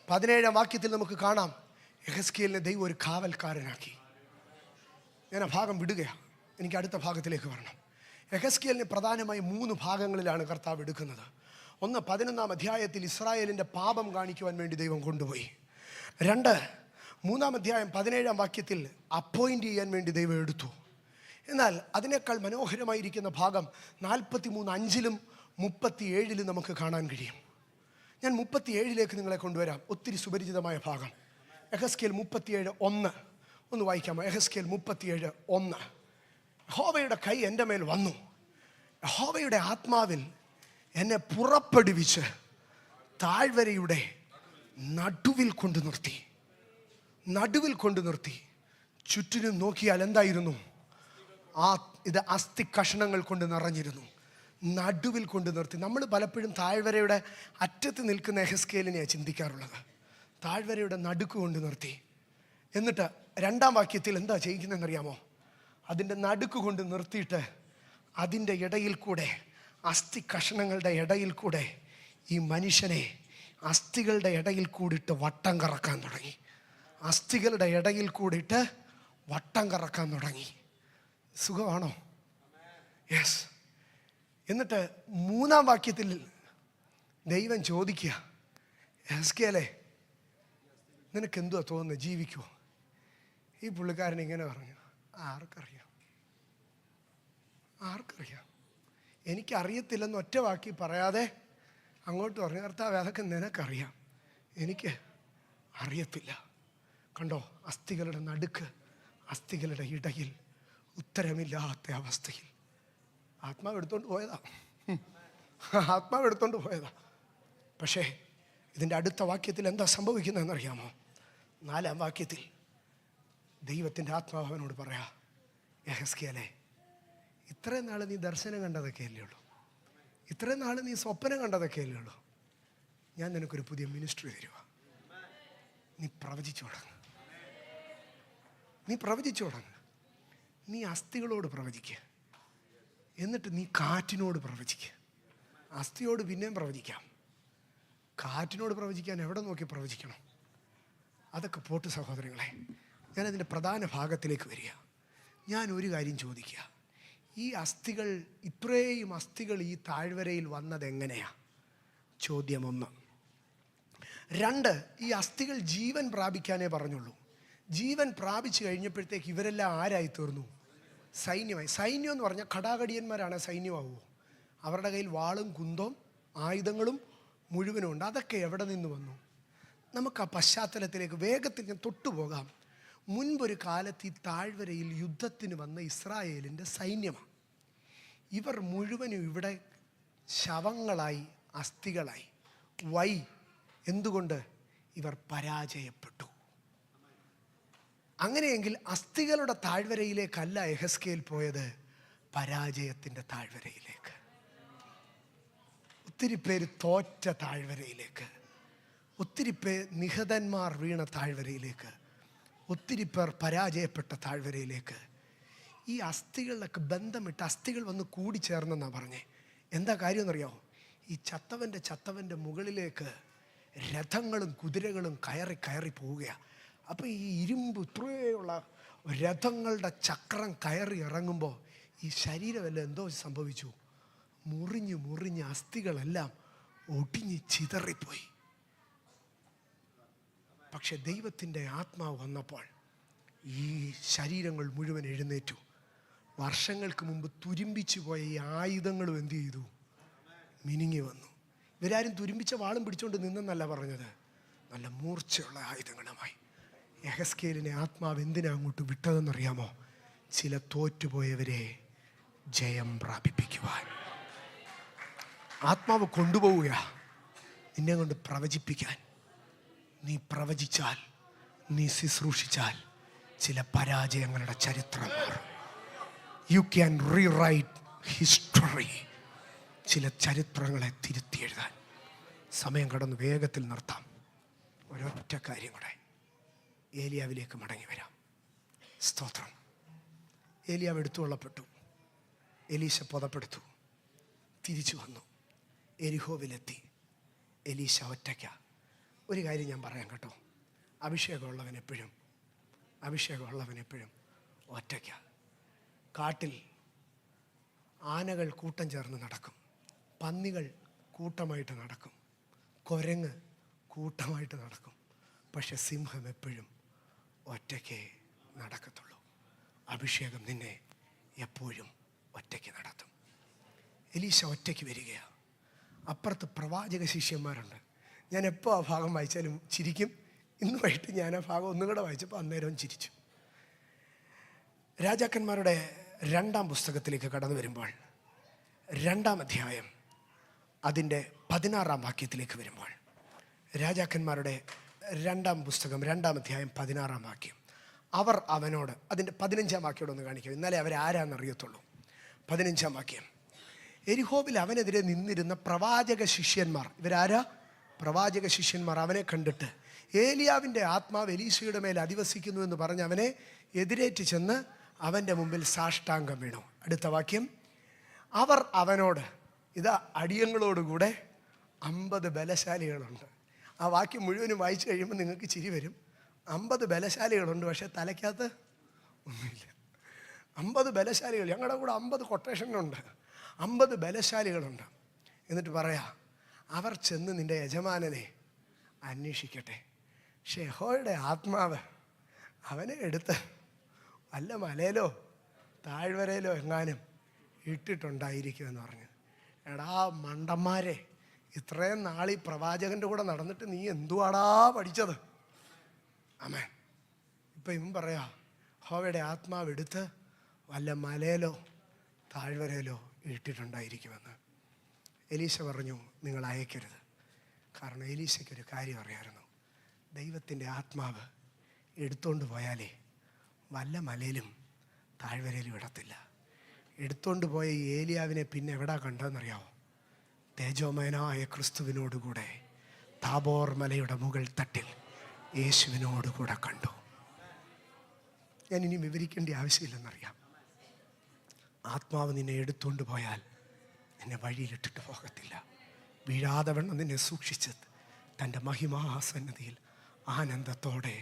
17-ാം വാക്യത്തിൽ നമുക്ക് കാണാം യെഹെസ്കേലിനെ ദൈവം ഒരു കാവൽക്കാരനാക്കി. ഞാൻ ആ ഭാഗം വിടുകയാണ്, എനിക്ക് അടുത്ത ഭാഗത്തിലേക്ക് വരണം. യെഹെസ്കേലിനെ പ്രധാനമായും 3 ഭാഗങ്ങളിലാണ് കർത്താവ് എടുക്കുന്നത്. ഒന്ന്, 11-ാം അധ്യായത്തിൽ ഇസ്രായേലിൻ്റെ പാപം കാണിക്കുവാൻ വേണ്ടി ദൈവം കൊണ്ടുപോയി. 2, 3-ാം അധ്യായം 17-ാം വാക്യത്തിൽ അപ്പോയിൻ്റ് ചെയ്യാൻ വേണ്ടി ദൈവം എടുത്തു. എന്നാൽ അതിനേക്കാൾ മനോഹരമായിരിക്കുന്ന ഭാഗം 43:5-ലും 37-ലും നമുക്ക് കാണാൻ കഴിയും. ഞാൻ 37-ലേക്ക് നിങ്ങളെ കൊണ്ടുവരാം. ഒത്തിരി സുപരിചിതമായ ഭാഗം. യെഹെസ്കേൽ 37:1 ഒന്ന് വായിക്കാമോ? യെഹെസ്കേൽ 37:1. യഹോവയുടെ കൈ എൻ്റെ മേൽ വന്നു, യഹോവയുടെ ആത്മാവിൽ എന്നെ പുറപ്പെടുവിച്ച് താഴ്വരയുടെ നടുവിൽ കൊണ്ടു നിർത്തി. നടുവിൽ കൊണ്ടു നിർത്തി. ചുറ്റിനും നോക്കിയാൽ എന്തായിരുന്നു? ഇത് അസ്ഥി കഷണങ്ങൾ കൊണ്ട് നിറഞ്ഞിരുന്നു. നടുവിൽ കൊണ്ട് നിർത്തി. നമ്മൾ പലപ്പോഴും താഴ്വരയുടെ അറ്റത്ത് നിൽക്കുന്ന യെഹെസ്കേലിനെയാണ് ചിന്തിക്കാറുള്ളത്. താഴ്വരയുടെ നടുക്ക് കൊണ്ട് നിർത്തി. എന്നിട്ട് 2-ാം വാക്യത്തിൽ എന്താ ചെയ്യിക്കുന്നതെന്നറിയാമോ? അതിൻ്റെ നടുക്ക് കൊണ്ട് നിർത്തിയിട്ട് അതിൻ്റെ ഇടയിൽ കൂടെ, അസ്ഥി കഷണങ്ങളുടെ ഇടയിൽ കൂടെ ഈ മനുഷ്യനെ അസ്ഥികളുടെ ഇടയിൽ കൂടിയിട്ട് വട്ടം കറക്കാൻ തുടങ്ങി. അസ്ഥികളുടെ ഇടയിൽ കൂടിയിട്ട് വട്ടം കറക്കാൻ തുടങ്ങി. സുഖമാണോ? യെസ്. എന്നിട്ട് 3-ാം വാക്യത്തിൽ ദൈവം ചോദിക്കുക, യെഹെസ്കേലേ, നിനക്കെന്തുവാ തോന്നുന്നത്? ജീവിക്കുമോ? ഈ പുള്ളിക്കാരൻ ഇങ്ങനെ പറഞ്ഞു, ആർക്കറിയാം, ആർക്കറിയാം, എനിക്കറിയത്തില്ലെന്ന് ഒറ്റ വാക്കി പറയാതെ അങ്ങോട്ട് പറഞ്ഞു, കർത്താവേ അതൊക്കെ നിനക്കറിയാം, എനിക്ക് അറിയത്തില്ല. കണ്ടോ, അസ്ഥികളുടെ നടുക്ക്, അസ്ഥികളുടെ ഇടയിൽ, ഉത്തരമില്ലാത്ത അവസ്ഥയിൽ ആത്മാവ് എടുത്തോണ്ട് പോയതാ, ആത്മാവ് എടുത്തോണ്ട് പോയതാ. പക്ഷേ ഇതിൻ്റെ അടുത്ത വാക്യത്തിൽ എന്താ സംഭവിക്കുന്നതെന്നറിയാമോ? 4-ാം വാക്യത്തിൽ ദൈവത്തിൻ്റെ ആത്മാവ് അവനോട് പറയാ, യെഹെസ്കേലേ, ഇത്രയും നാൾ നീ ദർശനം കണ്ടതൊക്കെ അല്ലേ ഉള്ളൂ, ഇത്രയും നാൾ നീ സ്വപ്നം കണ്ടതൊക്കെ അല്ലേ ഉള്ളൂ, ഞാൻ നിനക്കൊരു പുതിയ മിനിസ്ട്രി തരുക. നീ പ്രവചിച്ചു തുടങ്ങ്, നീ പ്രവചിച്ചു തുടങ്ങ്. നീ അസ്ഥികളോട് പ്രവചിക്കുക, എന്നിട്ട് നീ കാറ്റിനോട് പ്രവചിക്കുക. അസ്ഥിയോട് പിന്നെയും പ്രവചിക്കാം, കാറ്റിനോട് പ്രവചിക്കാൻ എവിടെ നോക്കി പ്രവചിക്കണം? അതൊക്കെ പോട്ട് സഹോദരങ്ങളെ. ഞാനതിൻ്റെ പ്രധാന ഭാഗത്തിലേക്ക് വരിക. ഞാൻ ഒരു കാര്യം ചോദിക്കുക, ഈ അസ്ഥികൾ, ഇത്രയും അസ്ഥികൾ ഈ താഴ്വരയിൽ വന്നത് എങ്ങനെയാ? ചോദ്യം 1. 2, ഈ അസ്ഥികൾ ജീവൻ പ്രാപിക്കാനേ പറഞ്ഞുള്ളൂ. ജീവൻ പ്രാപിച്ചു കഴിഞ്ഞപ്പോഴത്തേക്ക് ഇവരെല്ലാം ആരായി തീർന്നു? സൈന്യമായി. സൈന്യം എന്ന് പറഞ്ഞാൽ ഘടാഘടിയന്മാരാണ് സൈന്യമാവുമോ? അവരുടെ കയ്യിൽ വാളും കുന്തവും ആയുധങ്ങളും മുഴുവനും ഉണ്ട്. അതൊക്കെ എവിടെ നിന്ന് വന്നു? നമുക്ക് ആ പശ്ചാത്തലത്തിലേക്ക് വേഗത്തിൽ ഞാൻ തൊട്ടുപോകാം. മുൻപൊരു കാലത്ത് ഈ താഴ്വരയിൽ യുദ്ധത്തിന് വന്ന ഇസ്രായേലിൻ്റെ സൈന്യമാണ്. ഇവർ മുഴുവനും ഇവിടെ ശവങ്ങളായി, അസ്ഥികളായി. വൈ? എന്തുകൊണ്ട്? ഇവർ പരാജയപ്പെട്ടു. അങ്ങനെയെങ്കിൽ അസ്ഥികളുടെ താഴ്വരയിലേക്കല്ല യെഹെസ്കേൽ പോയത്, പരാജയത്തിൻ്റെ താഴ്വരയിലേക്ക്. ഒത്തിരി പേര് തോറ്റ താഴ്വരയിലേക്ക്, ഒത്തിരി പേർ നിഹതന്മാർ വീണ താഴ്വരയിലേക്ക്, ഒത്തിരി പേർ പരാജയപ്പെട്ട താഴ്വരയിലേക്ക്. ഈ അസ്ഥികളിലൊക്കെ ബന്ധമിട്ട് അസ്ഥികൾ വന്ന് കൂടിച്ചേർന്നെന്നാണ് പറഞ്ഞേ. എന്താ കാര്യം എന്നറിയാമോ? ഈ ചത്തവൻ്റെ മുകളിലേക്ക് രഥങ്ങളും കുതിരകളും കയറി പോവുകയാണ്. അപ്പോൾ ഈ ഇരുമ്പ് ഇത്രയുള്ള രഥങ്ങളുടെ ചക്രം കയറി ഇറങ്ങുമ്പോൾ ഈ ശരീരമെല്ലാം എന്തോ സംഭവിച്ചു, മുറിഞ്ഞ് അസ്ഥികളെല്ലാം ഒടിഞ്ഞ് ചിതറിപ്പോയി. പക്ഷെ ദൈവത്തിൻ്റെ ആത്മാവ് വന്നപ്പോൾ ഈ ശരീരങ്ങൾ മുഴുവൻ എഴുന്നേറ്റു. വർഷങ്ങൾക്ക് മുമ്പ് തുരുമ്പിച്ചു പോയ ഈ ആയുധങ്ങളും എന്തു ചെയ്തു? മിനുങ്ങി വന്നു. ഇവരാരും തുരുമ്പിച്ച വാളും പിടിച്ചുകൊണ്ട് നിന്നെന്നല്ല പറഞ്ഞത്, നല്ല മൂർച്ചയുള്ള ആയുധങ്ങളുമായി. യെഹെസ്കേലിനെ ആത്മാവ് എന്തിനാ അങ്ങോട്ട് വിട്ടതെന്നറിയാമോ? ചില തോറ്റുപോയവരെ ജയം പ്രാപിപ്പിക്കുവാൻ ആത്മാവ് കൊണ്ടുപോവുക, നിന്നെ കൊണ്ട് പ്രവചിപ്പിക്കാൻ. നീ പ്രവചിച്ചാൽ, നീ ശുശ്രൂഷിച്ചാൽ ചില പരാജയങ്ങളുടെ ചരിത്രം മാറും. You can rewrite history. ചില ചരിത്രങ്ങളെ തിരുത്തി എഴുതാൻ. സമയം കടന്ന് വേഗത്തിൽ നിർത്താം. ഒരൊറ്റ കാര്യം കൂടെ, ഏലിയാവിലേക്ക് മടങ്ങി വരാം. സ്തോത്രം. ഏലിയാവ് എടുത്തുകൊള്ളപ്പെട്ടു, എലീശ പുതപ്പെടുത്തു, തിരിച്ചു വന്നു, എരിഹോവിലെത്തി. എലീശ ഒറ്റയ്ക്ക. ഒരു കാര്യം ഞാൻ പറയാം കേട്ടോ, അഭിഷേകമുള്ളവൻ എപ്പോഴും ഒറ്റയ്ക്ക. കാട്ടിൽ ആനകൾ കൂട്ടം ചേർന്ന് നടക്കും, പന്നികൾ കൂട്ടമായിട്ട് നടക്കും, കുരങ്ങ് കൂട്ടമായിട്ട് നടക്കും. പക്ഷെ സിംഹം എപ്പോഴും ഒറ്റയ്ക്കേ നടക്കത്തുള്ളൂ. അഭിഷേകം നിന്നെ എപ്പോഴും ഒറ്റയ്ക്ക് നടത്തും. എലീശ ഒറ്റയ്ക്ക് വരികയാണ്. അപ്പുറത്ത് പ്രവാചക ശിഷ്യന്മാരുണ്ട്. ഞാൻ എപ്പോൾ ആ ഭാഗം വായിച്ചാലും ചിരിക്കും. ഇന്ന് വൈകിട്ട് ഞാൻ ആ ഭാഗം ഒന്നും കൂടെ വായിച്ചപ്പോൾ അന്നേരവും ചിരിച്ചു. രാജാക്കന്മാരുടെ 2-ാം പുസ്തകത്തിലേക്ക് കടന്നു വരുമ്പോൾ, 2-ാം അധ്യായം അതിൻ്റെ 16-ാം വാക്യത്തിലേക്ക് വരുമ്പോൾ, രാജാക്കന്മാരുടെ 2-ാം പുസ്തകം 2-ാം അധ്യായം 16-ാം വാക്യം. അവർ അവനോട്, അതിൻ്റെ 15-ാം വാക്യോടെ ഒന്ന് കാണിക്കും, എന്നാലേ അവരാരാന്നറിയത്തുള്ളൂ. 15-ാം വാക്യം. എരിഹോവിൽ അവനെതിരെ നിന്നിരുന്ന പ്രവാചക ശിഷ്യന്മാർ, ഇവരാരാ? പ്രവാചക ശിഷ്യന്മാർ അവനെ കണ്ടിട്ട് ഏലിയാവിൻ്റെ ആത്മാവ് എലീശയുടെ മേൽ അധിവസിക്കുന്നു എന്ന് പറഞ്ഞ് അവനെ എതിരേറ്റ് ചെന്ന് അവൻ്റെ മുമ്പിൽ സാഷ്ടാംഗം വീണു. അടുത്ത വാക്യം. അവർ അവനോട്, ഇതാ അടിയങ്ങളോടുകൂടെ 50 ബലശാലികളുണ്ട്. ആ വാക്യം മുഴുവനും വായിച്ചു കഴിയുമ്പോൾ നിങ്ങൾക്ക് ചിരി വരും. 50 ബലശാലികളുണ്ട്, പക്ഷേ തലയ്ക്കകത്ത് ഒന്നുമില്ല. 50 ബലശാലികൾ, ഞങ്ങളുടെ കൂടെ 50 കൊട്ടേഷനുണ്ട്, 50 ബലശാലികളുണ്ട്. എന്നിട്ട് പറയാ, അവർ ചെന്ന് നിൻ്റെ യജമാനനെ അന്വേഷിക്കട്ടെ. പക്ഷേ യഹോവയുടെ ആത്മാവ് അവനെ എടുത്ത് വല്ല മലയിലോ താഴ്വരയിലോ എങ്ങാനും ഇട്ടിട്ടുണ്ടായിരിക്കുമെന്ന് പറഞ്ഞു. എടാ മണ്ടന്മാരെ, ഇത്രയും നാളീ പ്രവാചകൻ്റെ കൂടെ നടന്നിട്ട് നീ എന്തുവാടാ പഠിച്ചത്? ആമേൻ. ഇപ്പം ഇവൻ പറയാ, യഹോവയുടെ ആത്മാവ് എടുത്ത് വല്ല മലയിലോ താഴ്വരയിലോ ഇട്ടിട്ടുണ്ടായിരിക്കുമെന്ന്. എലീശ പറഞ്ഞു, നിങ്ങൾ അയക്കരുത്. കാരണം എലീശയ്ക്കൊരു കാര്യം അറിയാമായിരുന്നു, ദൈവത്തിൻ്റെ ആത്മാവ് എടുത്തുകൊണ്ട് പോയാലേ വല്ല മലയിലും താഴ്വരയിലും ഇടത്തില്ല. എടുത്തുകൊണ്ട് പോയ ഈ ഏലിയാവിനെ പിന്നെ എവിടാ കണ്ടതെന്നറിയാവോ? തേജോമയനായ ക്രിസ്തുവിനോടുകൂടെ താബോർ മലയുടെ മുകൾ തട്ടിൽ യേശുവിനോടുകൂടെ കണ്ടു. ഞാൻ ഇനി വിവരിക്കേണ്ട ആവശ്യമില്ലെന്നറിയാം. ആത്മാവ് നിന്നെ എടുത്തുകൊണ്ട് പോയാൽ നിന്നെ വഴിയിലിട്ടിട്ട് പോകത്തില്ല. വീഴാതെ വണ്ണം നിന്നെ സൂക്ഷിച്ച് തൻ്റെ മഹിമാസന്നതിയിൽ ആനന്ദത്തോടെ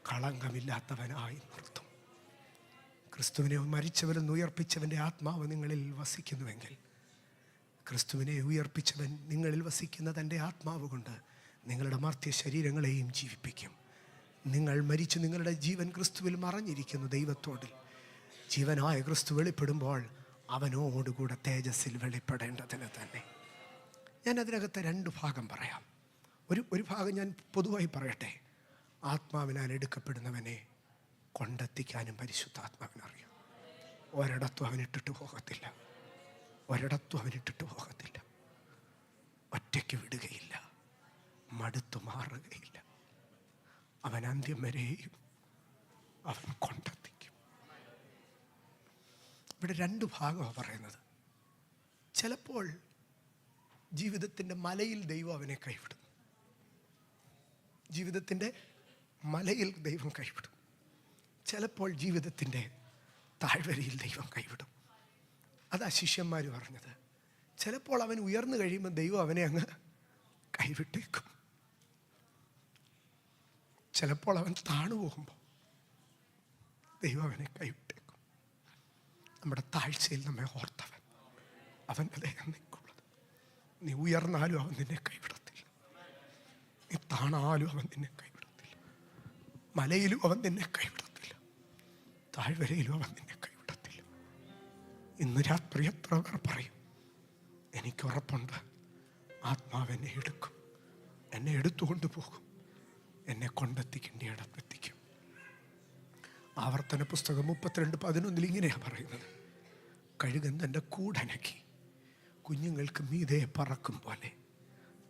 കളങ്കമില്ലാത്തവനായി നിർത്തും. ക്രിസ്തുവിനെ മരിച്ചവരിൽ ഉയർപ്പിച്ചവൻ്റെ ആത്മാവ് നിങ്ങളിൽ വസിക്കുന്നുവെങ്കിൽ, ക്രിസ്തുവിനെ ഉയർപ്പിച്ചവൻ നിങ്ങളിൽ വസിക്കുന്ന തൻ്റെ ആത്മാവ് കൊണ്ട് നിങ്ങളുടെ മർത്യ ശരീരങ്ങളെയും ജീവിപ്പിക്കും. നിങ്ങൾ മരിച്ചു, നിങ്ങളുടെ ജീവൻ ക്രിസ്തുവിൽ മറഞ്ഞിരിക്കുന്നു. ദൈവത്തോട് ജീവനായ ക്രിസ്തു വെളിപ്പെടുമ്പോൾ അവനോടുകൂടെ തേജസ്സിൽ വെളിപ്പെടേണ്ടതിന് തന്നെ. ഞാൻ അതിനകത്ത് 2 ഭാഗം പറയാം. ഒരു ഭാഗം ഞാൻ പൊതുവായി പറയട്ടെ. ആത്മാവിനാൽ എടുക്കപ്പെടുന്നവനെ കൊണ്ടെത്തിക്കാനും പരിശുദ്ധാത്മാവിനറിയാം. ഒരിടത്തും അവനിട്ടിട്ട് പോകത്തില്ല. ഒരിടത്തും അവനിട്ടിട്ട് പോകത്തില്ല. ഒറ്റയ്ക്ക് വിടുകയില്ല, മടുത്തു മാറുകയില്ല. അവൻ അന്ത്യം വരെയും അവൻ കൊണ്ടെത്തിക്കും. ഇവിടെ രണ്ട് ഭാഗമാണ് പറയുന്നത്. ചിലപ്പോൾ ജീവിതത്തിൻ്റെ മലയിൽ ദൈവം അവനെ കൈവിടും. ജീവിതത്തിൻ്റെ മലയിൽ ദൈവം കൈവിടും. ചിലപ്പോൾ ജീവിതത്തിൻ്റെ താഴ്വരയിൽ ദൈവം കൈവിടും. അതാ ശിഷ്യന്മാർ പറഞ്ഞത്. ചിലപ്പോൾ അവൻ ഉയർന്നു കഴിയുമ്പോൾ ദൈവം അവനെ അങ്ങ് കൈവിട്ടേക്കും. ചിലപ്പോൾ അവൻ താണു പോകുമ്പോൾ ദൈവം അവനെ കൈവിട്ടേക്കും. നമ്മുടെ താഴ്ചയിൽ നമ്മെ ഓർത്തവൻ, അവൻ്റെ ദയനേക്കുള്ളത്. നീ ഉയർന്നാലും അവൻ നിന്നെ കൈവിടത്തില്ല, നീ താണാലും അവൻ നിന്നെ കൈവിടത്തില്ല. മലയിലും അവൻ നിന്നെ കൈവിടത്തില്ല, താഴ്വരയിലും അവൻ നിന്നെ കൈവിടത്തില്ല. ഇന്ന് രാത്രി എത്ര പേർ പറയും, എനിക്ക് ഉറപ്പുണ്ട് ആത്മാവ് എന്നെ എടുക്കും, എന്നെ എടുത്തുകൊണ്ട് പോകും, എന്നെ കൊണ്ടെത്തിക്കേണ്ട ഇടത്തെത്തിക്കും. ആവർത്തന പുസ്തകം 32:11 ഇങ്ങനെയാണ് പറയുന്നത്: കഴുകൻ തൻ്റെ കൂടനക്കി കുഞ്ഞുങ്ങൾക്ക് മീതെ പറക്കും പോലെ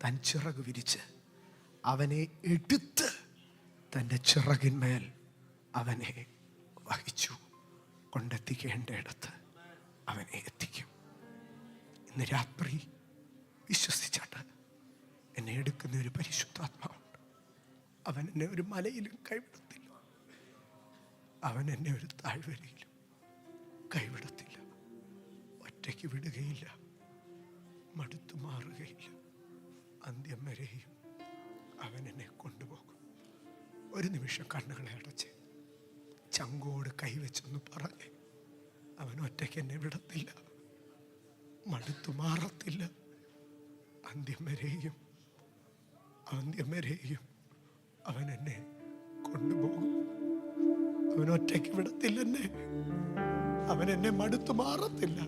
താൻ ചിറക് വിരിച്ച് അവനെ എടുത്ത് തൻ്റെ ചിറകിന്മേൽ അവനെ വഹിച്ചു. കൊണ്ടെത്തിക്കേണ്ട ഇടത്ത് അവനെ എത്തിക്കും. ഇന്ന് രാത്രി വിശ്വസിച്ചാട്ട് എന്നെ എടുക്കുന്ന ഒരു പരിശുദ്ധാത്മാവുണ്ട്. അവൻ എന്നെ ഒരു മലയിലും കൈവിടത്തില്ല, അവൻ എന്നെ ഒരു താഴ്വരയിലും കൈവിടത്തില്ല. ഒറ്റയ്ക്ക് വിടുകയില്ല, മടുത്തു മാറുകയില്ല. അന്ത്യം വരെയും അവൻ എന്നെ കൊണ്ടുപോകും. ഒരു നിമിഷം കണ്ണുകളെ അടച്ച് ചങ്കോട് കൈവച്ചൊന്ന് പറഞ്ഞ്, അവൻ ഒറ്റയ്ക്ക് എന്നെ വിടത്തില്ല, മടുത്തു മാറത്തില്ല. അന്ത്യം വരെയും അവൻ എന്നെ കൊണ്ടുപോകും. അവൻ ഒറ്റയ്ക്ക് വിടത്തില്ല എന്നെ, അവൻ എന്നെ മടുത്തു മാറത്തില്ല.